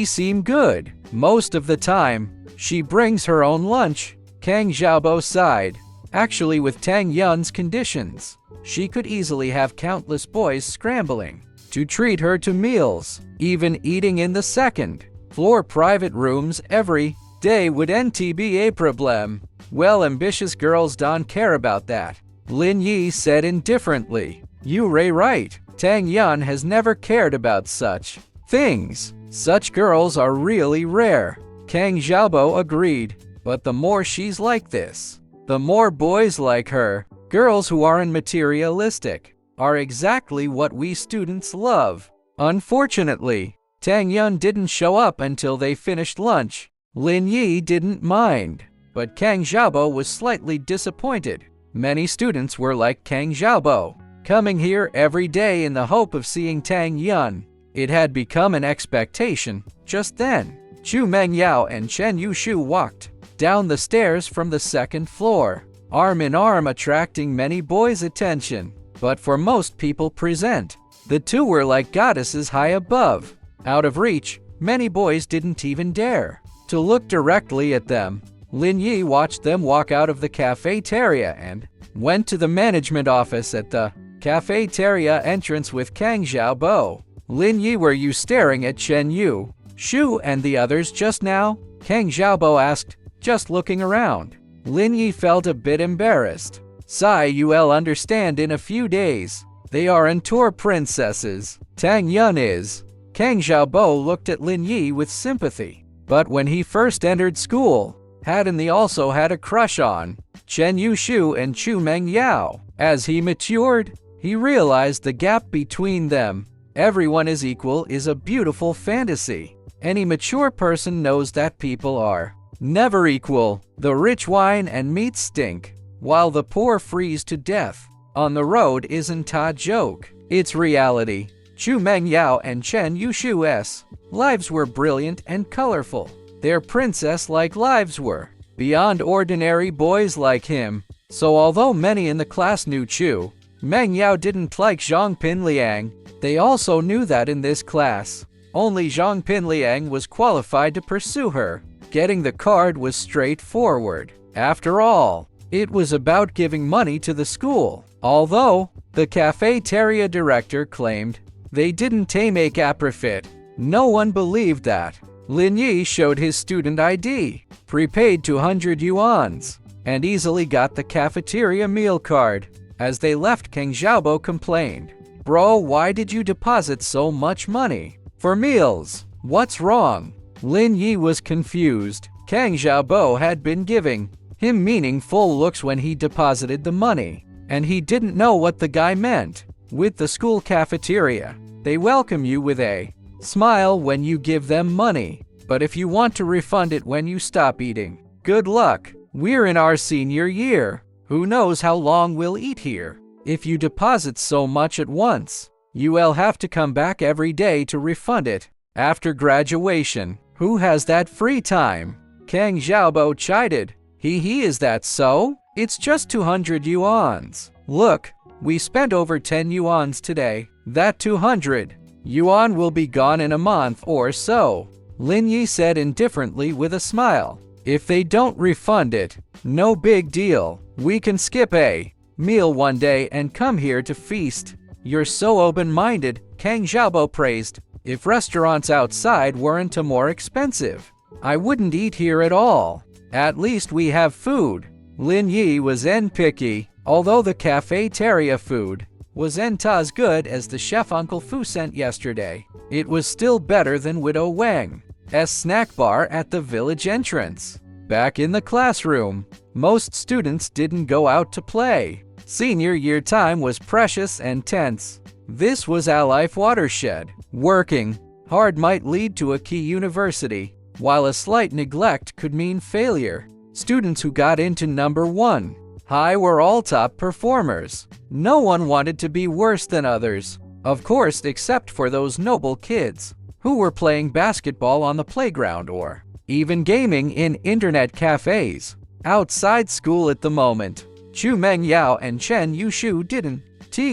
seem good. Most of the time, she brings her own lunch. Kang Xiaobo sighed. Actually, with Tang Yun's conditions, she could easily have countless boys scrambling to treat her to meals. Even eating in the second floor private rooms every day wouldn't be a problem. "Well, ambitious girls don't care about that," Lin Yi said indifferently. "You're right. Tang Yun has never cared about such things. Such girls are really rare." Kang Xiaobo agreed. "But the more she's like this, the more boys like her. Girls who aren't materialistic are exactly what we students love." Unfortunately, Tang Yun didn't show up until they finished lunch. Lin Yi didn't mind, but Kang Xiaobo was slightly disappointed. Many students were like Kang Xiaobo, coming here every day in the hope of seeing Tang Yun. It had become an expectation. Just then, Chu Mengyao and Chen Yushu walked down the stairs from the second floor, arm in arm, attracting many boys' attention. But for most people present, the two were like goddesses high above. Out of reach, many boys didn't even dare to look directly at them. Lin Yi watched them walk out of the cafeteria and went to the management office at the cafeteria entrance with Kang Xiaobo. "Lin Yi, were you staring at Chen Yu, Shu, and the others just now?" Kang Xiaobo asked, just looking around. Lin Yi felt a bit embarrassed. "You'll understand in a few days. They aren't tour princesses. Tang Yun is." Kang Xiaobo looked at Lin Yi with sympathy. But when he first entered school, hadn't he also had a crush on Chen Yushu and Chu Mengyao. As he matured, he realized the gap between them. Everyone is equal is a beautiful fantasy. Any mature person knows that people are never equal. The rich wine and meat stink, while the poor freeze to death. On the road isn't a joke, it's reality. Chu Mengyao and Chen Yushu's lives were brilliant and colorful. Their princess-like lives were beyond ordinary boys like him. So although many in the class knew Chu Mengyao didn't like Zhang Pinliang, they also knew that in this class, only Zhang Pinliang was qualified to pursue her. Getting the card was straightforward. After all, it was about giving money to the school. Although the cafeteria director claimed they didn't make a profit, no one believed that. Lin Yi showed his student ID, prepaid 200 yuans, and easily got the cafeteria meal card. As they left, Kang Xiaobo complained, "Bro, why did you deposit so much money for meals? What's wrong?" Lin Yi was confused. Kang Xiaobo had been giving him meaningful looks when he deposited the money, and he didn't know what the guy meant. With the school cafeteria, they welcome you with a smile when you give them money, but if you want to refund it when you stop eating, good luck. We're in our senior year. Who knows how long we'll eat here? If you deposit so much at once, you will have to come back every day to refund it. After graduation, who has that free time? Kang Xiaobo chided. He is that so? It's just 200 yuans. Look, we spent over 10 yuans today. That 200 yuan will be gone in a month or so, Lin Yi said indifferently with a smile. If they don't refund it, no big deal. We can skip a meal one day and come here to feast. You're so open-minded, Kang Xiaobo praised. If restaurants outside weren't more expensive, I wouldn't eat here at all. At least we have food. Lin Yi was picky. Although the cafeteria food wasn't as good as the chef Uncle Fu sent yesterday, it was still better than Widow Wang's snack bar at the village entrance. Back in the classroom, most students didn't go out to play. Senior year time was precious and tense. This was a life watershed. Working hard might lead to a key university, while a slight neglect could mean failure. Students who got into number 1 high were all top performers. No one wanted to be worse than others, of course, except for those noble kids who were playing basketball on the playground or even gaming in internet cafes. Outside school at the moment, Chu Mengyao and Chen Yushu didn't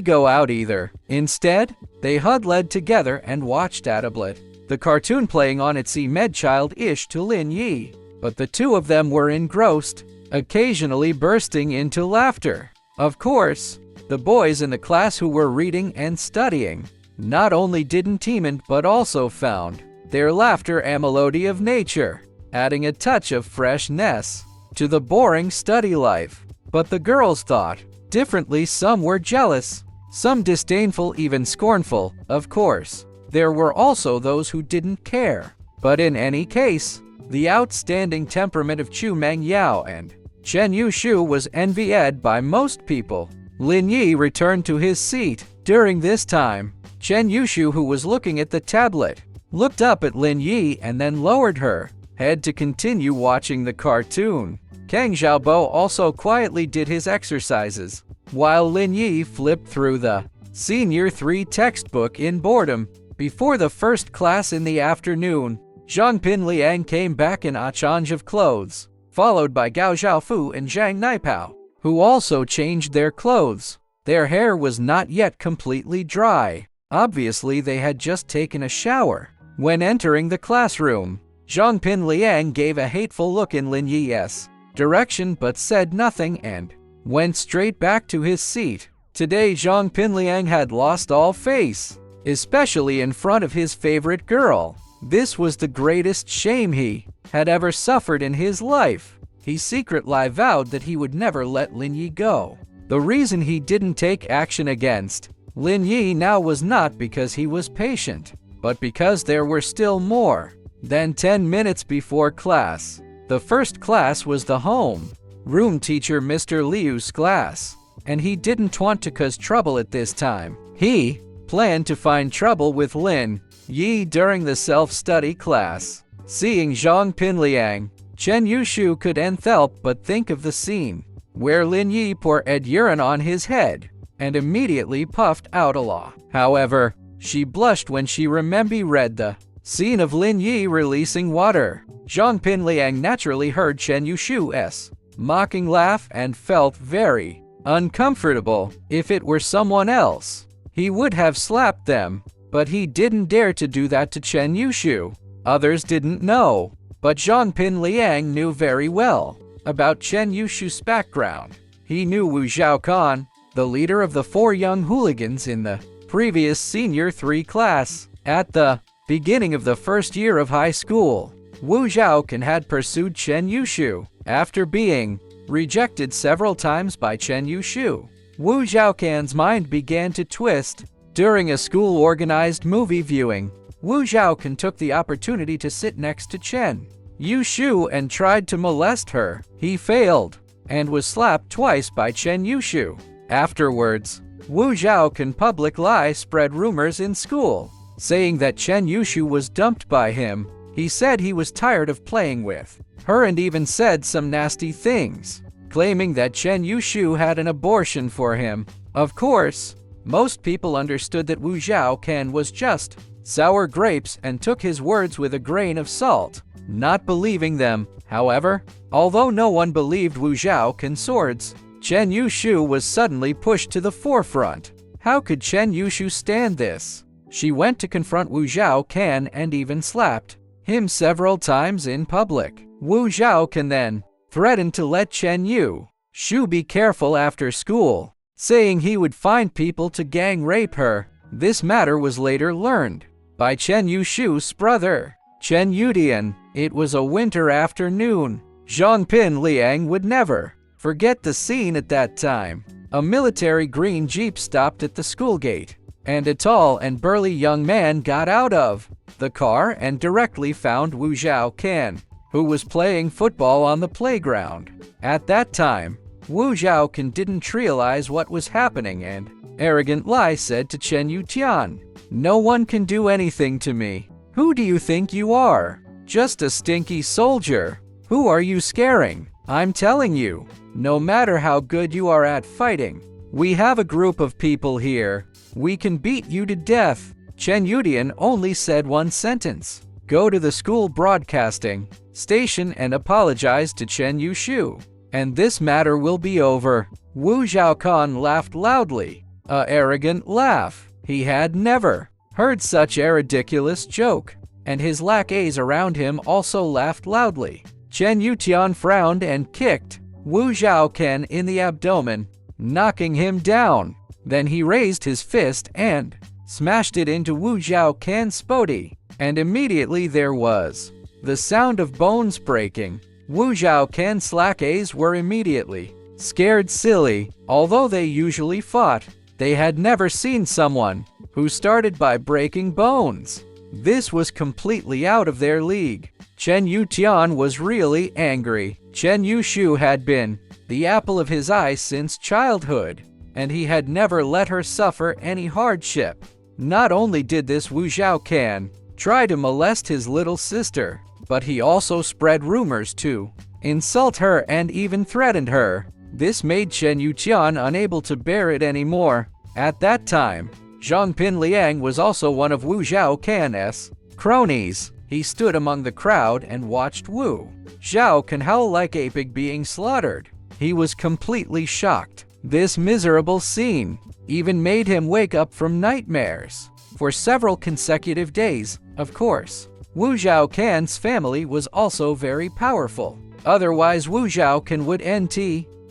go out either. Instead, they huddled together and watched Atablet, the cartoon playing on its childish to Lin Yi, but the two of them were engrossed, occasionally bursting into laughter. Of course, the boys in the class who were reading and studying not only didn't but also found their laughter a melody of nature, adding a touch of freshness to the boring study life. But the girls thought differently. Some were jealous, some disdainful, even scornful. Of course, there were also those who didn't care. But in any case, the outstanding temperament of Chu Mengyao and Chen Yushu was envied by most people. Lin Yi returned to his seat. During this time, Chen Yushu, who was looking at the tablet, looked up at Lin Yi and then lowered her head to continue watching the cartoon. Kang Xiaobo also quietly did his exercises, while Lin Yi flipped through the Senior 3 textbook in boredom. Before the first class in the afternoon, Zhang Pinliang came back in a change of clothes, followed by Gao Xiaofu and Zhang Naipao, who also changed their clothes. Their hair was not yet completely dry. Obviously, they had just taken a shower. When entering the classroom, Zhang Pinliang gave a hateful look in Lin Yi's direction but said nothing and went straight back to his seat. Today, Zhang Pinliang had lost all face, especially in front of his favorite girl. This was the greatest shame he had ever suffered in his life. He secretly vowed that he would never let Lin Yi go. The reason he didn't take action against Lin Yi now was not because he was patient, but because there were still more than 10 minutes before class. The first class was the home room teacher Mr. Liu's class, and he didn't want to cause trouble at this time. He planned to find trouble with Lin Yi during the self-study class. Seeing Zhang Pinliang, Chen Yushu couldn't help but think of the scene where Lin Yi poured urine on his head and immediately puffed out a law. However, she blushed when she read the scene of Lin Yi releasing water. Zhang Pinliang naturally heard Chen Yushu's mocking laugh and felt very uncomfortable. If it were someone else, he would have slapped them, but he didn't dare to do that to Chen Yushu. Others didn't know, but Zhang Pinliang knew very well about Chen Yushu's background. He knew Wu Zhaokan, the leader of the 4 young hooligans in the previous Senior 3 class. At the beginning of the first year of high school, Wu Zhaokan had pursued Chen Yushu. After being rejected several times by Chen Yushu, Wu Zhaokan's mind began to twist. During a school-organized movie viewing, Wu Zhaokan took the opportunity to sit next to Chen Yushu and tried to molest her. He failed and was slapped twice by Chen Yushu. Afterwards, Wu Zhaokan publicly spread rumors in school, saying that Chen Yushu was dumped by him. He said he was tired of playing with her and even said some nasty things, claiming that Chen Yushu had an abortion for him. Of course, most people understood that Wu Zhaokan was just sour grapes and took his words with a grain of salt, not believing them. However, although no one believed Wu Zhaokan's words, Chen Yushu was suddenly pushed to the forefront. How could Chen Yushu stand this? She went to confront Wu Zhaokan and even slapped him several times in public. Wu Zhaokan then threatened to let Chen Yushu be careful after school, saying he would find people to gang rape her. This matter was later learned by Chen Yushu's brother, Chen Yudian. It was a winter afternoon. Zhang Pinliang would never forget the scene at that time. A military green jeep stopped at the school gate, and a tall and burly young man got out of the car and directly found Wu Zhaokan, who was playing football on the playground. At that time, Wu Zhaokan didn't realize what was happening and arrogantly said to Chen Yutian, "No one can do anything to me. Who do you think you are? Just a stinky soldier. Who are you scaring? I'm telling you, no matter how good you are at fighting, we have a group of people here. We can beat you to death." Chen Yudian only said one sentence: "Go to the school broadcasting station and apologize to Chen Yushu, and this matter will be over." Wu Zhaokan laughed loudly, a arrogant laugh. He had never heard such a ridiculous joke, and his lackeys around him also laughed loudly. Chen Yutian frowned and kicked Wu Zhaokan in the abdomen, knocking him down. Then he raised his fist and smashed it into Wu Zhaokan's body, and immediately there was the sound of bones breaking. Wu Zhaokan's lackeys were immediately scared silly. Although they usually fought, they had never seen someone who started by breaking bones. This was completely out of their league. Chen Yutian was really angry. Chen Yushu had been the apple of his eye since childhood, and he had never let her suffer any hardship. Not only did this Wu Zhaokan try to molest his little sister, but he also spread rumors to insult her and even threatened her. This made Chen Yutian unable to bear it anymore. At that time, Zhang Pinliang was also one of Wu Zhaokan's cronies. He stood among the crowd and watched Wu Zhaokan howl like a pig being slaughtered. He was completely shocked. This miserable scene even made him wake up from nightmares for several consecutive days. Of course, Wu Zhaokan's family was also very powerful. Otherwise, Wu Zhaokan wouldn't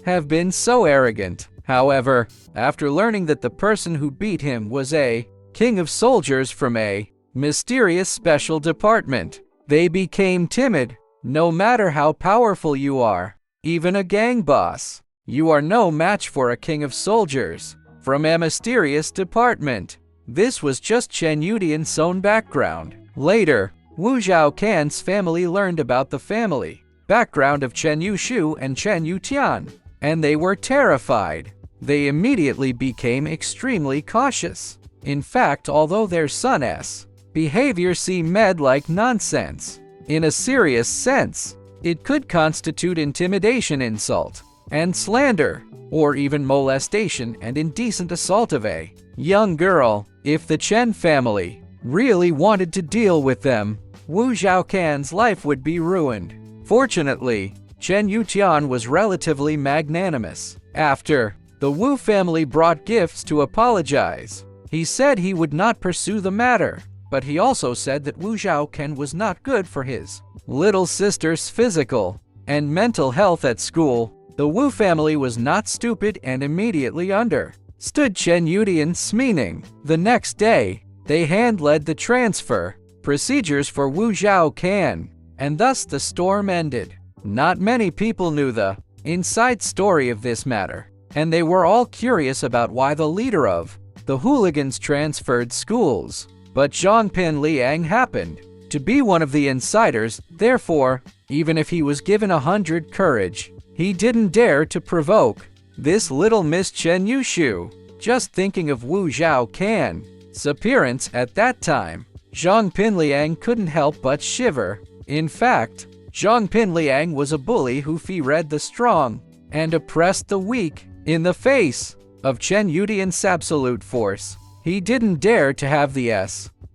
have been so arrogant. However, after learning that the person who beat him was a king of soldiers from a mysterious special department, they became timid. No matter how powerful you are, even a gang boss, you are no match for a king of soldiers from a mysterious department. This was just Chen Yudian's own background. Later, Wu Zhaokan's family learned about the family background of Chen Yushu and Chen Yutian, and they were terrified. They immediately became extremely cautious. In fact, although their son's behavior seemed like nonsense, in a serious sense, it could constitute intimidation, insult, and slander, or even molestation and indecent assault of a young girl. If the Chen family really wanted to deal with them, Wu Zhaocan's life would be ruined. Fortunately, Chen Yutian was relatively magnanimous. After the Wu family brought gifts to apologize, he said he would not pursue the matter, but he also said that Wu Zhaocan was not good for his little sister's physical and mental health at school. The Wu family was not stupid and immediately understood Chen Yutian's meaning. The next day, they hand-led the transfer procedures for Wu Zhaocan, and thus the storm ended. Not many people knew the inside story of this matter, and they were all curious about why the leader of the hooligans transferred schools. But Zhongpin Liang happened to be one of the insiders. Therefore, even if he was given 100 courage, he didn't dare to provoke this little Miss Chen Yushu. Just thinking of Wu Zhaocan's appearance at that time, Zhongpin Liang couldn't help but shiver. In fact, Zhongpin Liang was a bully who feared the strong and oppressed the weak. In the face of Chen Yutian's absolute force, he didn't dare to have the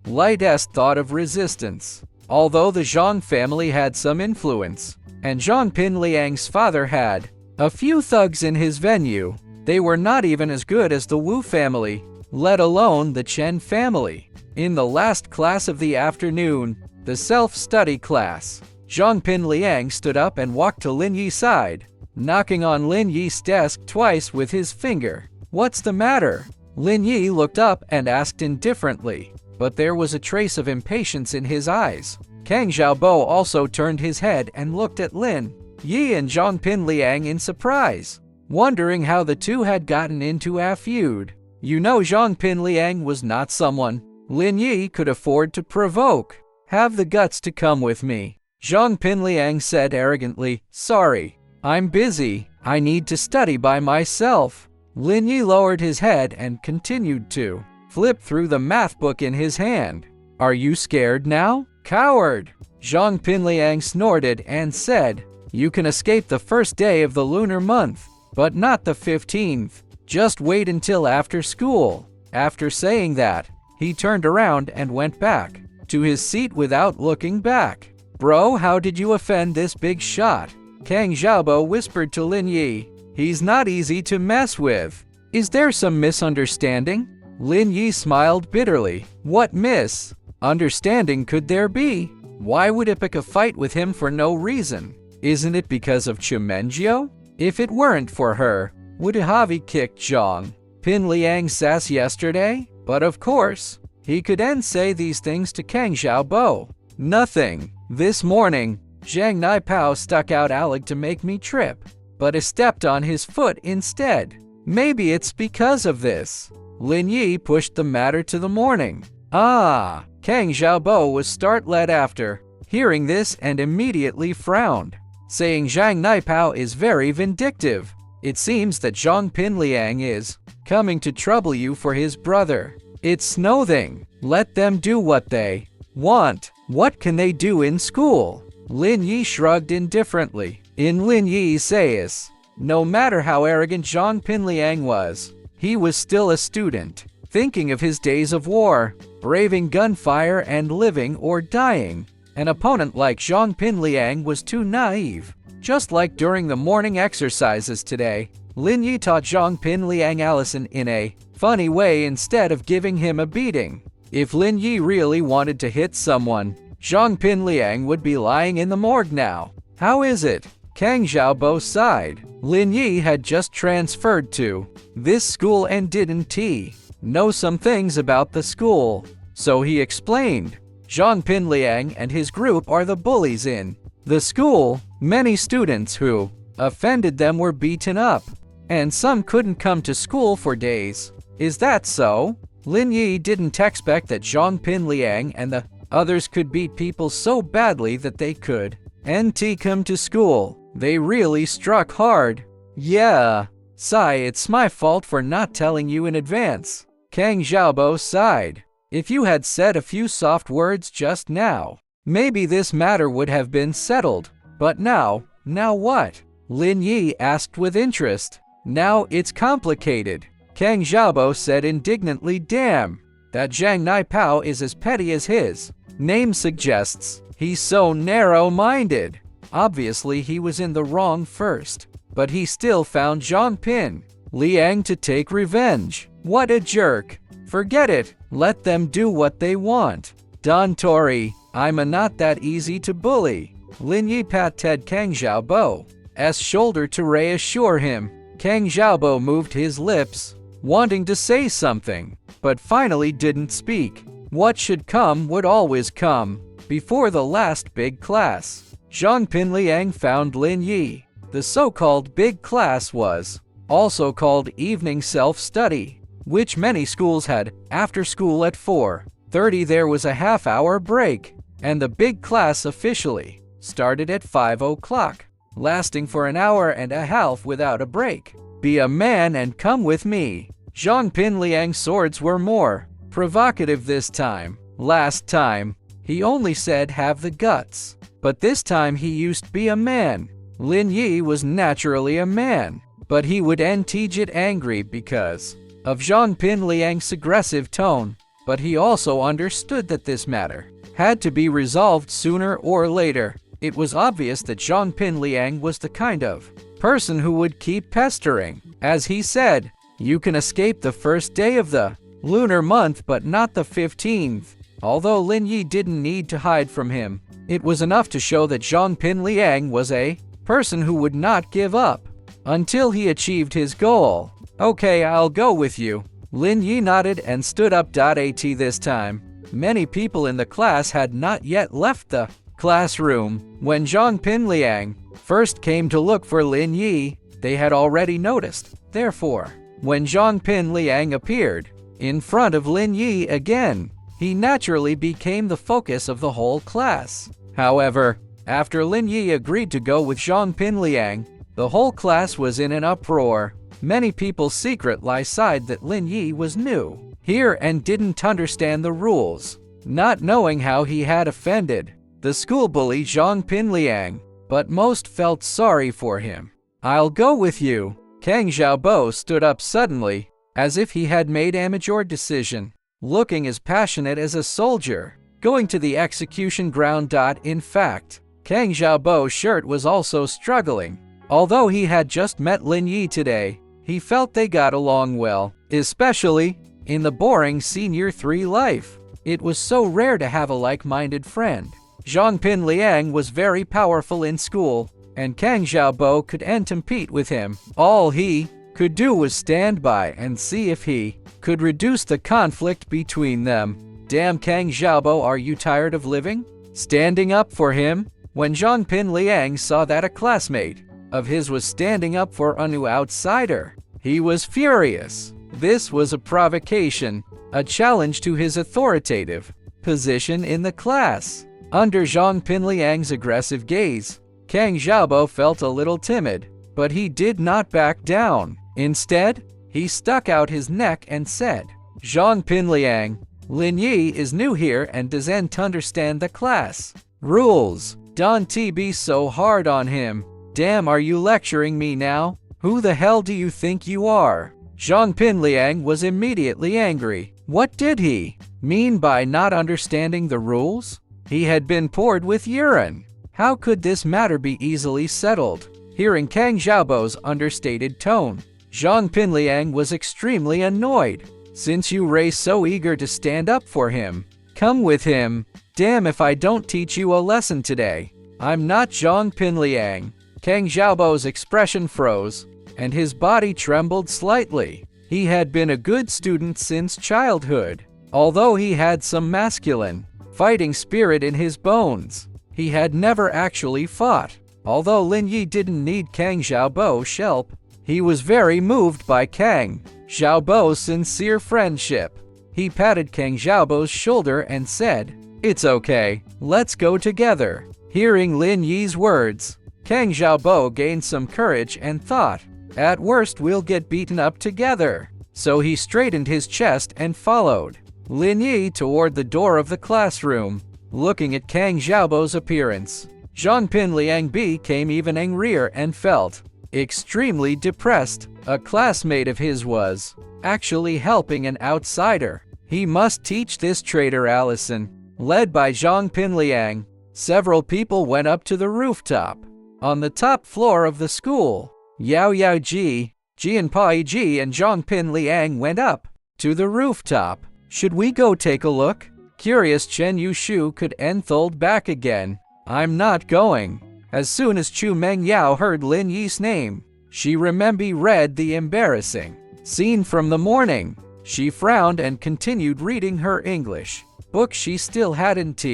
lightest thought of resistance. Although the Zhang family had some influence, and Zhongpin Liang's father had a few thugs in his venue, they were not even as good as the Wu family, let alone the Chen family. In the last class of the afternoon, the self-study class, Zhongpin Liang stood up and walked to Lin Yi's side, knocking on Lin Yi's desk twice with his finger. "What's the matter?" Lin Yi looked up and asked indifferently, but there was a trace of impatience in his eyes. Kang Xiaobo also turned his head and looked at Lin Yi and Zhongpin Liang in surprise, wondering how the two had gotten into a feud. You know, Zhongpin Liang was not someone Lin Yi could afford to provoke. "Have the guts to come with me," Zhongpin Liang said arrogantly. "Sorry, I'm busy. I need to study by myself." Lin Yi lowered his head and continued to flip through the math book in his hand. "Are you scared now, coward?" Zhongpin Liang snorted and said, "You can escape the first day of the lunar month, but not the 15th. Just wait until after school." After saying that, he turned around and went back to his seat without looking back. "Bro, how did you offend this big shot?" Kang Xiaobo whispered to Lin Yi. "He's not easy to mess with. Is there some misunderstanding?" Lin Yi smiled bitterly. "What misunderstanding could there be? Why would I pick a fight with him for no reason? Isn't it because of Chimengio? If it weren't for her, would I have kicked Zhongpin Liang's ass yesterday?" But of course, he couldn't say these things to Kang Xiaobo. "Nothing. This morning, Zhang Naipao stuck out Alig to make me trip, but I stepped on his foot instead. Maybe it's because of this." Lin Yi pushed the matter to the morning. "Ah!" Kang Xiaobo was startled after hearing this and immediately frowned, saying Zhang Naipao is very vindictive. "It seems that Zhongpin Liang is coming to trouble you for his brother. It's nothing. Let them do what they want. What can they do in school?" Lin Yi shrugged indifferently. In Lin Yi's says, no matter how arrogant Zhongpin Liang was, he was still a student, thinking of his days of war, braving gunfire and living or dying. An opponent like Zhongpin Liang was too naive. Just like during the morning exercises today, Lin Yi taught Zhongpin Liang Allison in a funny way instead of giving him a beating. If Lin Yi really wanted to hit someone, Zhongpin Liang would be lying in the morgue now. "How is it?" Kang Xiaobo sighed. Lin Yi had just transferred to this school and didn't he know some things about the school. So he explained, Zhongpin Liang and his group are the bullies in the school. Many students who offended them were beaten up, and some couldn't come to school for days. Is that so? Lin Yi didn't expect that Zhongpin Liang and the others could beat people so badly that they could NT come to school. They really struck hard. Yeah. Sigh, it's my fault for not telling you in advance. Kang Xiaobo sighed. If you had said a few soft words just now, maybe this matter would have been settled. But now what? Lin Yi asked with interest. Now it's complicated. Kang Xiaobo said indignantly, damn. That Zhang Naipao is as petty as his name suggests. He's so narrow-minded. Obviously he was in the wrong first, but he still found Zhang Pin Liang to take revenge. What a jerk. Forget it. Let them do what they want. Don Tori, I'm not that easy to bully. Lin Yi patted Kang Xiaobo's shoulder to reassure him. Kang Xiaobo moved his lips, wanting to say something, but finally didn't speak. What should come would always come. Before the last big class, Zhang Pin Liang found Lin Yi. The so-called big class was also called evening self-study, which many schools had. After school at 4:30 there was a half-hour break, and the big class officially started at 5 o'clock, lasting for an hour and a half without a break. Be a man and come with me. Zhang Pin Liang's swords were more provocative this time. Last time, he only said have the guts, but this time he used be a man. Lin Yi was naturally a man, but he would get angry because of Zhang Pin Liang's aggressive tone, but he also understood that this matter had to be resolved sooner or later. It was obvious that Zhang Pin Liang was the kind of person who would keep pestering. As he said, you can escape the first day of the lunar month but not the 15th. Although Lin Yi didn't need to hide from him, it was enough to show that Zhang Pin Liang was a person who would not give up until he achieved his goal. Okay, I'll go with you. Lin Yi nodded and stood up. At this time, many people in the class had not yet left the classroom. When Zhang Pin Liang first came to look for Lin Yi, they had already noticed. Therefore, when Zhang Pin Liang appeared in front of Lin Yi again, he naturally became the focus of the whole class. However, after Lin Yi agreed to go with Zhang Pin Liang, the whole class was in an uproar. Many people secretly sighed that Lin Yi was new here and didn't understand the rules, not knowing how he had offended the school bully Zhang Pin Liang, but most felt sorry for him. I'll go with you. Kang Xiaobo stood up suddenly, as if he had made a major decision, looking as passionate as a soldier going to the execution ground. In fact, Kang Xiaobo's shirt was also struggling. Although he had just met Lin Yi today, he felt they got along well, especially in the boring Senior 3 life. It was so rare to have a like-minded friend. Zhang Pin Liang was very powerful in school, and Kang Xiaobo could compete with him. All he could do was stand by and see if he could reduce the conflict between them. Damn, Kang Xiaobo, are you tired of living? Standing up for him? When Zhang Pin Liang saw that a classmate of his was standing up for a new outsider, he was furious. This was a provocation, a challenge to his authoritative position in the class. Under Zhang Pin Liang's aggressive gaze, Kang Xiaobo felt a little timid, but he did not back down. Instead, he stuck out his neck and said, Zhang Pin Liang, Lin Yi is new here and doesn't understand the class rules. Don't be so hard on him. Damn, are you lecturing me now? Who the hell do you think you are? Zhang Pin Liang was immediately angry. What did he mean by not understanding the rules? He had been poured with urine. How could this matter be easily settled? Hearing Kang Xiaobo's understated tone, Zhang Pin Liang was extremely annoyed. Since you were so eager to stand up for him, come with him. Damn, if I don't teach you a lesson today. I'm not Zhang Pin Liang. Kang Xiaobo's expression froze, and his body trembled slightly. He had been a good student since childhood. Although he had some masculine fighting spirit in his bones, he had never actually fought. Although Lin Yi didn't need Kang Xiaobo's help, he was very moved by Kang Xiaobo's sincere friendship. He patted Kang Xiaobo's shoulder and said, It's okay, let's go together. Hearing Lin Yi's words, Kang Xiaobo gained some courage and thought, at worst we'll get beaten up together. So he straightened his chest and followed Lin Yi toward the door of the classroom. Looking at Kang Xiaobo's appearance, Zhangpin Liang became even angrier and felt extremely depressed. A classmate of his was actually helping an outsider. He must teach this traitor Allison. Led by Zhangpin Liang, several people went up to the rooftop. On the top floor of the school, Yao Yaoji, Jianpai Ji and Zhangpin Liang went up to the rooftop. Should we go take a look? Curious Chen Yushu could enthold back again. I'm not going. As soon as Chu Meng Yao heard Lin Yi's name, she read the embarrassing scene from the morning. She frowned and continued reading her English book. She still hadn't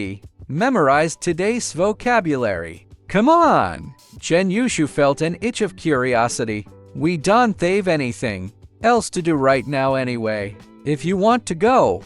memorized today's vocabulary. Come on! Chen Yushu felt an itch of curiosity. We don't have anything else to do right now anyway. If you want to go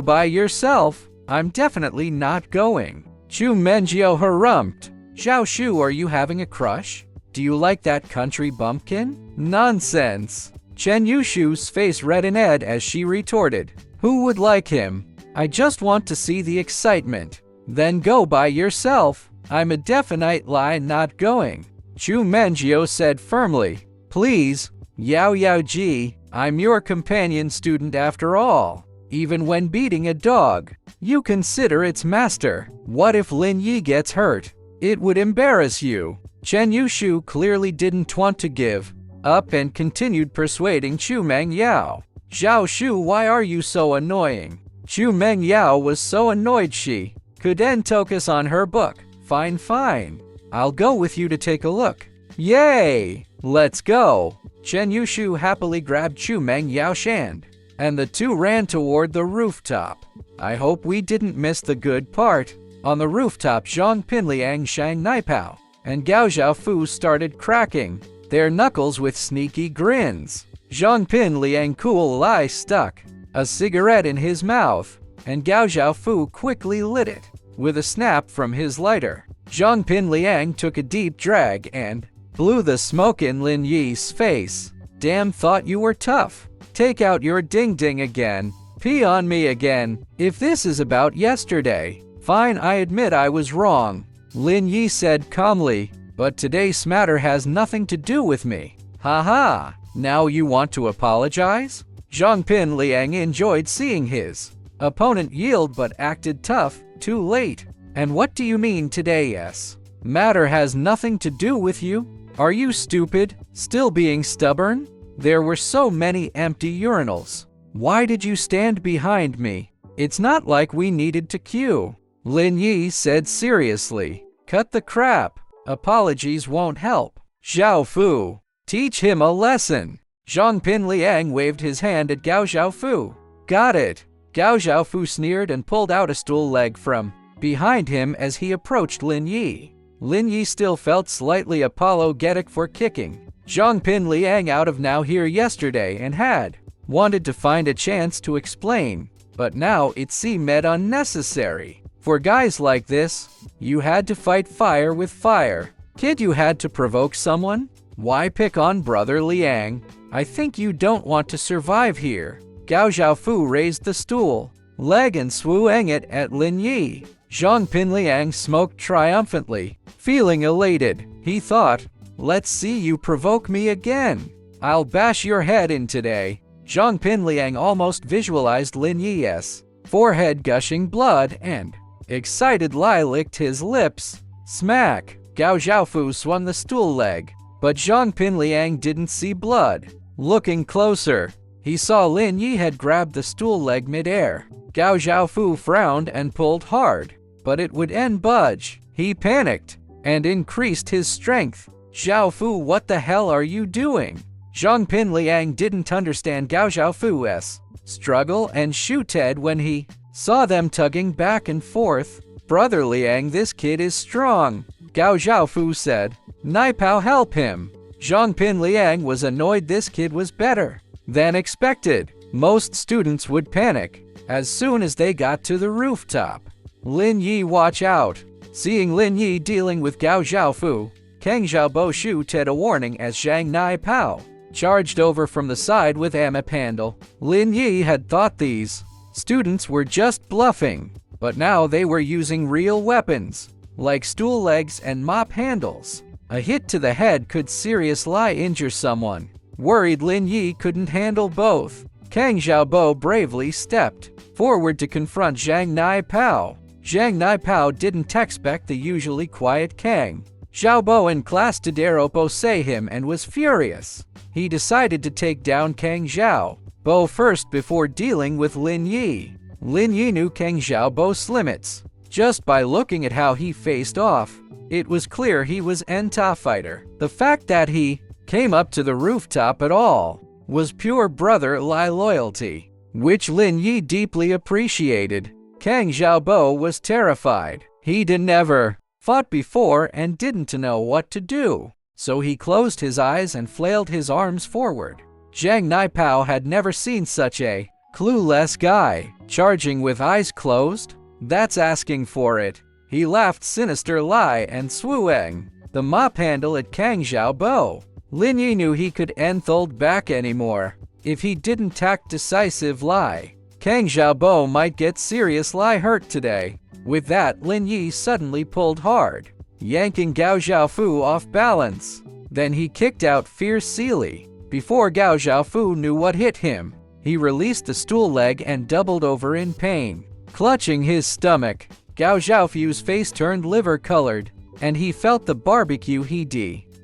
by yourself. I'm definitely not going. Chu Menjiu harumphed. Zhao Shu, are you having a crush? Do you like that country bumpkin? Nonsense. Chen Yushu's face reddened as she retorted. Who would like him? I just want to see the excitement. Then go by yourself. I'm a definite lie not going. Chu Menjiu said firmly. Please, Yao Yaoji, I'm your companion student after all. Even when beating a dog, you consider its master. What if Lin Yi gets hurt? It would embarrass you. Chen Yushu clearly didn't want to give up and continued persuading Chu Meng Yao. Zhao Shu, why are you so annoying? Chu Meng Yao was so annoyed she couldn't focus on her book. Fine. I'll go with you to take a look. Yay! Let's go. Chen Yushu happily grabbed Chu Meng Yao's hand, and the two ran toward the rooftop. I hope we didn't miss the good part. On the rooftop, Zhangpin Liang, Shang Naipao, and Gao Xiaofu started cracking their knuckles with sneaky grins. Zhangpin Liang coolly stuck a cigarette in his mouth, and Gao Xiaofu quickly lit it with a snap from his lighter. Zhangpin Liang took a deep drag and blew the smoke in Lin Yi's face. Damn, thought you were tough. Take out your ding-ding again. Pee on me again. If this is about yesterday, fine, I admit I was wrong. Lin Yi said calmly, but today's matter has nothing to do with me. Haha, now you want to apologize? Zhangpin Liang enjoyed seeing his opponent yield but acted tough. Too late. And what do you mean today's matter has nothing to do with you? Are you stupid? Still being stubborn? There were so many empty urinals. Why did you stand behind me? It's not like we needed to queue. Lin Yi said seriously. Cut the crap. Apologies won't help. Zhao Fu, teach him a lesson. Zhangpin Liang waved his hand at Gao Xiaofu. Got it. Gao Xiaofu sneered and pulled out a stool leg from behind him as he approached Lin Yi. Lin Yi still felt slightly apologetic for kicking Zhangpin Liang out of Now Here yesterday and had wanted to find a chance to explain, but now it seemed unnecessary. For guys like this, you had to fight fire with fire. Kid, you had to provoke someone? Why pick on Brother Liang? I think you don't want to survive here. Gao Xiaofu raised the stool leg and swung it at Lin Yi. Zhangpin Liang smoked triumphantly, feeling elated. He thought, let's see you provoke me again. I'll bash your head in today. Zhangpin Liang almost visualized Lin Yi's forehead gushing blood and excited Lai licked his lips. Smack! Gao Xiaofu swung the stool leg, but Zhangpin Liang didn't see blood. Looking closer, he saw Lin Yi had grabbed the stool leg midair. Gao Xiaofu frowned and pulled hard, but it wouldn't budge. He panicked and increased his strength. Xiaofu, what the hell are you doing? Zhangpin Liang didn't understand Gao Xiaofu's struggle and shooted when he saw them tugging back and forth. Brother Liang, this kid is strong, Gao Xiaofu said. Naipao, help him. Zhangpin Liang was annoyed. This kid was better than expected. Most students would panic as soon as they got to the rooftop. Lin Yi, watch out. Seeing Lin Yi dealing with Gao Xiaofu, Kang Xiaobo shooted a warning as Zhang Nai Pao charged over from the side with a handle. Lin Yi had thought these students were just bluffing, but now they were using real weapons, like stool legs and mop handles. A hit to the head could seriously injure someone. Worried Lin Yi couldn't handle both, Kang Xiaobo bravely stepped forward to confront Zhang Nai Pao. Zhang Nai Pao didn't expect the usually quiet Kang Xiaobo in class to dare oppose him and was furious. He decided to take down Kang Xiaobo first before dealing with Lin Yi. Lin Yi knew Kang Xiaobo's limits. Just by looking at how he faced off, it was clear he was an tough fighter. The fact that he came up to the rooftop at all was pure brotherly loyalty, which Lin Yi deeply appreciated. Kang Xiaobo was terrified. He'd never fought before and didn't know what to do, so he closed his eyes and flailed his arms forward. Zhang Nai Pao had never seen such a clueless guy charging with eyes closed. That's asking for it. He laughed sinisterly and swung the mop handle at Kang Xiaobo. Lin Yi knew he couldn't hold back anymore. If he didn't act decisively, Kang Xiaobo might get seriously hurt today. With that, Lin Yi suddenly pulled hard, yanking Gao Xiaofu off balance. Then he kicked out fiercely. Before Gao Xiaofu knew what hit him, he released the stool leg and doubled over in pain. Clutching his stomach, Gao Xiaofu's face turned liver-colored, and he felt the barbecue he'd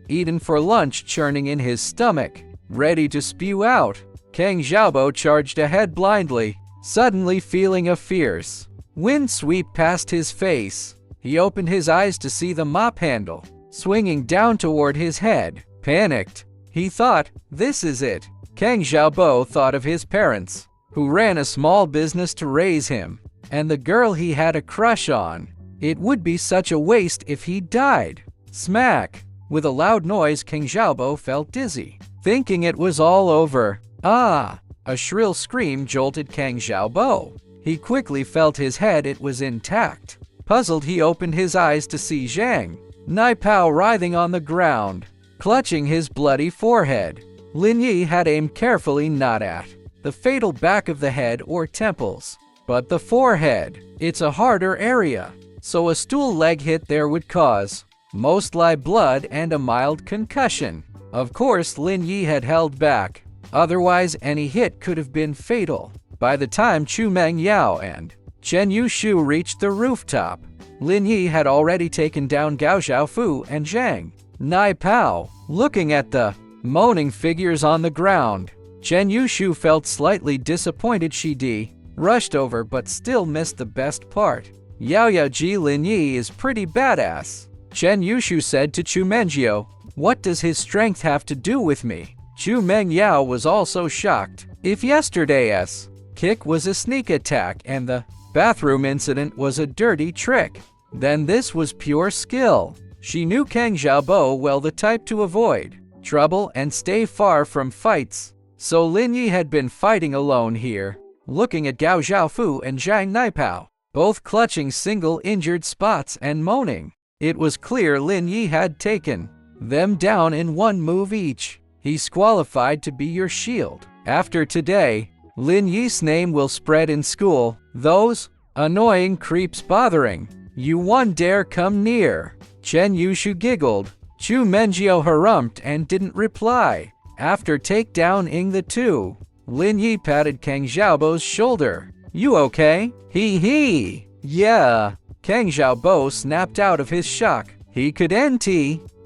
eaten for lunch churning in his stomach, ready to spew out. Kang Xiaobo charged ahead blindly, suddenly feeling a fierce wind sweep past his face. He opened his eyes to see the mop handle swinging down toward his head. Panicked, he thought, "This is it." Kang Xiaobo thought of his parents, who ran a small business to raise him, and the girl he had a crush on. It would be such a waste if he died. Smack! With a loud noise, Kang Xiaobo felt dizzy, thinking it was all over. Ah! A shrill scream jolted Kang Xiaobo. He quickly felt his head, it was intact. Puzzled, he opened his eyes to see Zhang Nai Pao writhing on the ground, clutching his bloody forehead. Lin Yi had aimed carefully not at the fatal back of the head or temples, but the forehead. It's a harder area, so a stool leg hit there would cause mostly blood and a mild concussion. Of course, Lin Yi had held back, otherwise any hit could have been fatal. By the time Chu Meng Yao and Chen Yushu reached the rooftop, Lin Yi had already taken down Gao Xiaofu and Zhang Nai Pao. Looking at the moaning figures on the ground, Chen Yushu felt slightly disappointed. She rushed over but still missed the best part. Yao Yao Ji, Lin Yi is pretty badass. Chen Yushu said to Chu Mengjio, "What does his strength have to do with me?" Chu Mengyao was also shocked. If yesterday's kick was a sneak attack and the bathroom incident was a dirty trick, then this was pure skill. She knew Kang Xiaobo well, the type to avoid trouble and stay far from fights. So Lin Yi had been fighting alone here, looking at Gao Xiaofu and Zhang Nai Pao, both clutching single injured spots and moaning. It was clear Lin Yi had taken them down in one move each. He's qualified to be your shield. After today, Lin Yi's name will spread in school. Those annoying creeps bothering you won't dare come near. Chen Yushu giggled. Chu Mengjio harumphed and didn't reply. After takedowning the two, Lin Yi patted Kang Xiaobo's shoulder. "You okay?" He. "Yeah." Kang Xiaobo snapped out of his shock. He couldn't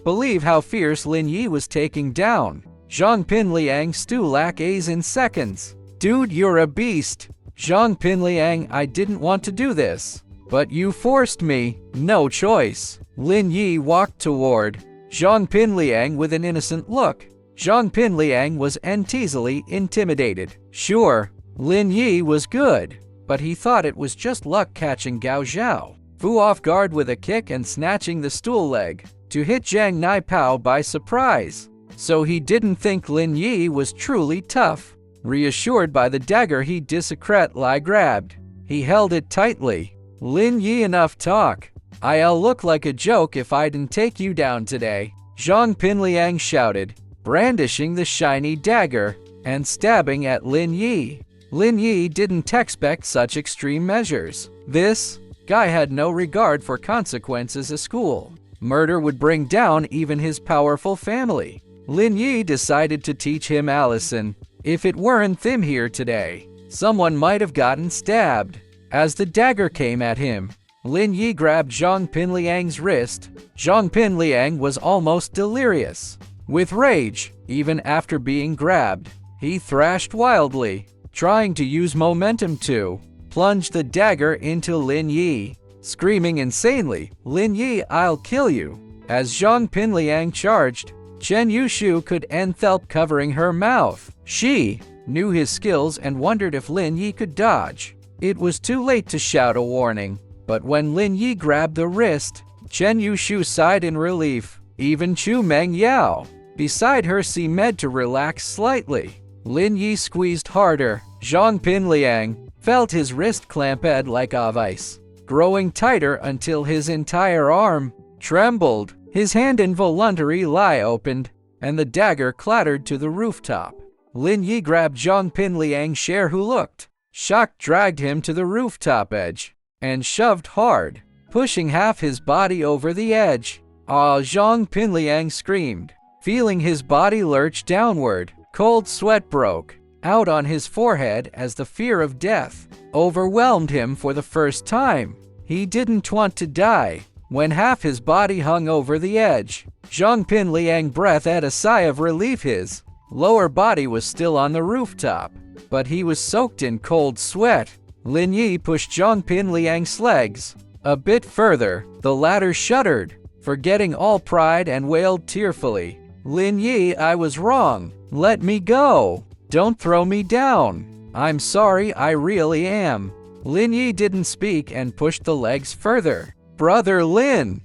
believe how fierce Lin Yi was taking down Zhang Pinliang Stulak A's in seconds. "Dude, you're a beast." Zhang Pinliang, "I didn't want to do this, but you forced me." "No choice." Lin Yi walked toward Zhang Pinliang with an innocent look. Zhang Pinliang was easily intimidated. Sure, Lin Yi was good, but he thought it was just luck catching Gao Xiaofu off guard with a kick and snatching the stool leg to hit Zhang Nai Pao by surprise. So he didn't think Lin Yi was truly tough. Reassured by the dagger he discreetly grabbed, he held it tightly. "Lin Yi, enough talk. I'll look like a joke if I didn't take you down today, Zhang Pinliang shouted, brandishing the shiny dagger and stabbing at Lin Yi. Lin Yi didn't expect such extreme measures. This guy had no regard for consequences at school. Murder would bring down even his powerful family. Lin Yi decided to teach him a lesson. If it weren't them here today, someone might have gotten stabbed. As the dagger came at him, Lin Yi grabbed Zhang Pinliang's wrist. Zhang Pinliang was almost delirious with rage. Even after being grabbed, he thrashed wildly, trying to use momentum to plunge the dagger into Lin Yi. Screaming insanely, "Lin Yi, I'll kill you!" As Zhang Pinliang charged, Chen Yushu could help covering her mouth. She knew his skills and wondered if Lin Yi could dodge. It was too late to shout a warning, but when Lin Yi grabbed the wrist, Chen Yushu sighed in relief. Even Chu Meng Yao beside her seemed to relax slightly. Lin Yi squeezed harder. Zhang Pinliang felt his wrist clamped like a vice, growing tighter until his entire arm trembled. His hand involuntarily opened, and the dagger clattered to the rooftop. Lin Yi grabbed Zhang Pinliang's share, who looked shocked, dragged him to the rooftop edge, and shoved hard, pushing half his body over the edge. "Ah!" Zhang Pinliang screamed, feeling his body lurch downward. Cold sweat broke out on his forehead as the fear of death overwhelmed him for the first time. He didn't want to die. When half his body hung over the edge, Zhang Pinliang breathed a sigh of relief. His lower body was still on the rooftop, but he was soaked in cold sweat. Lin Yi pushed Zhang Pinliang's legs a bit further. The latter shuddered, forgetting all pride, and wailed tearfully, "Lin Yi, I was wrong. Let me go. Don't throw me down. I'm sorry, I really am." Lin Yi didn't speak and pushed the legs further. Brother Lin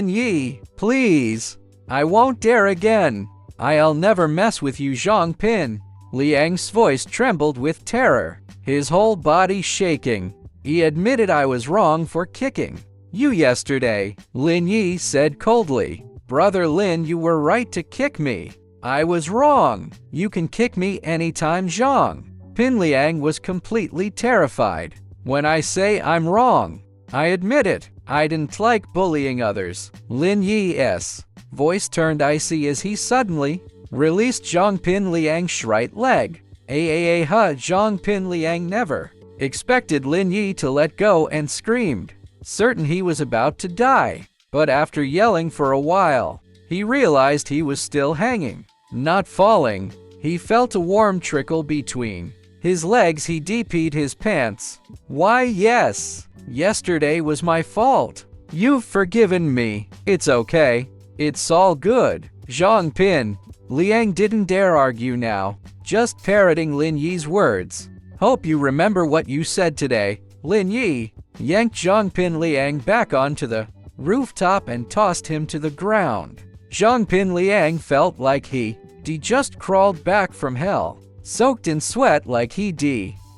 Yi, please. I won't dare again. I'll never mess with you." Zhang Pin Liang's voice trembled with terror, his whole body shaking. "He admitted I was wrong for kicking you yesterday," Lin Yi said coldly. "Brother Lin, you were right to kick me. I was wrong. You can kick me anytime." Zhang Pinliang was completely terrified. "When I say I'm wrong, I admit it. I didn't like bullying others." Lin Yi's voice turned icy as he suddenly released Zhang Pinliang's right leg. Zhang Pinliang never expected Lin Yi to let go and screamed, certain he was about to die. But after yelling for a while, he realized he was still hanging, not falling. He felt a warm trickle between his legs. He depeed his pants. "Why, yes. Yesterday was my fault. You've forgiven me. It's okay. It's all good." Zhang Pin Liang didn't dare argue now, just parroting Lin Yi's words. "Hope you remember what you said today." Lin Yi yanked Zhang Pinliang back onto the rooftop and tossed him to the ground. Zhang Pinliang felt like he just crawled back from hell, soaked in sweat like he'd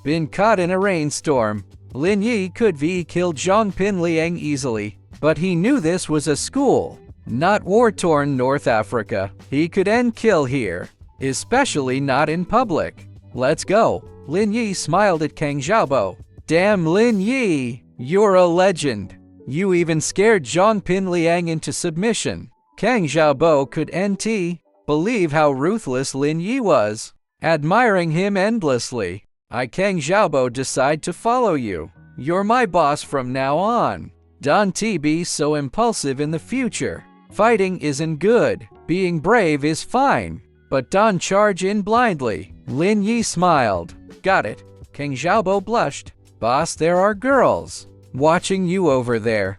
been caught in a rainstorm. Lin Yi could kill Zhang Pinliang easily, but he knew this was a school, not war-torn North Africa. He couldn't kill here, especially not in public. "Let's go." Lin Yi smiled at Kang Xiaobo. "Damn, Lin Yi, you're a legend. You even scared Zhang Pinliang into submission." Kang Xiaobo couldn't believe how ruthless Lin Yi was, admiring him endlessly. "I, Kang Xiaobo, decide to follow you. You're my boss from now on. Don't be so impulsive in the future. Fighting isn't good. Being brave is fine, but don't charge in blindly." Lin Yi smiled. "Got it." Kang Xiaobo blushed. "Boss, there are girls watching you over there."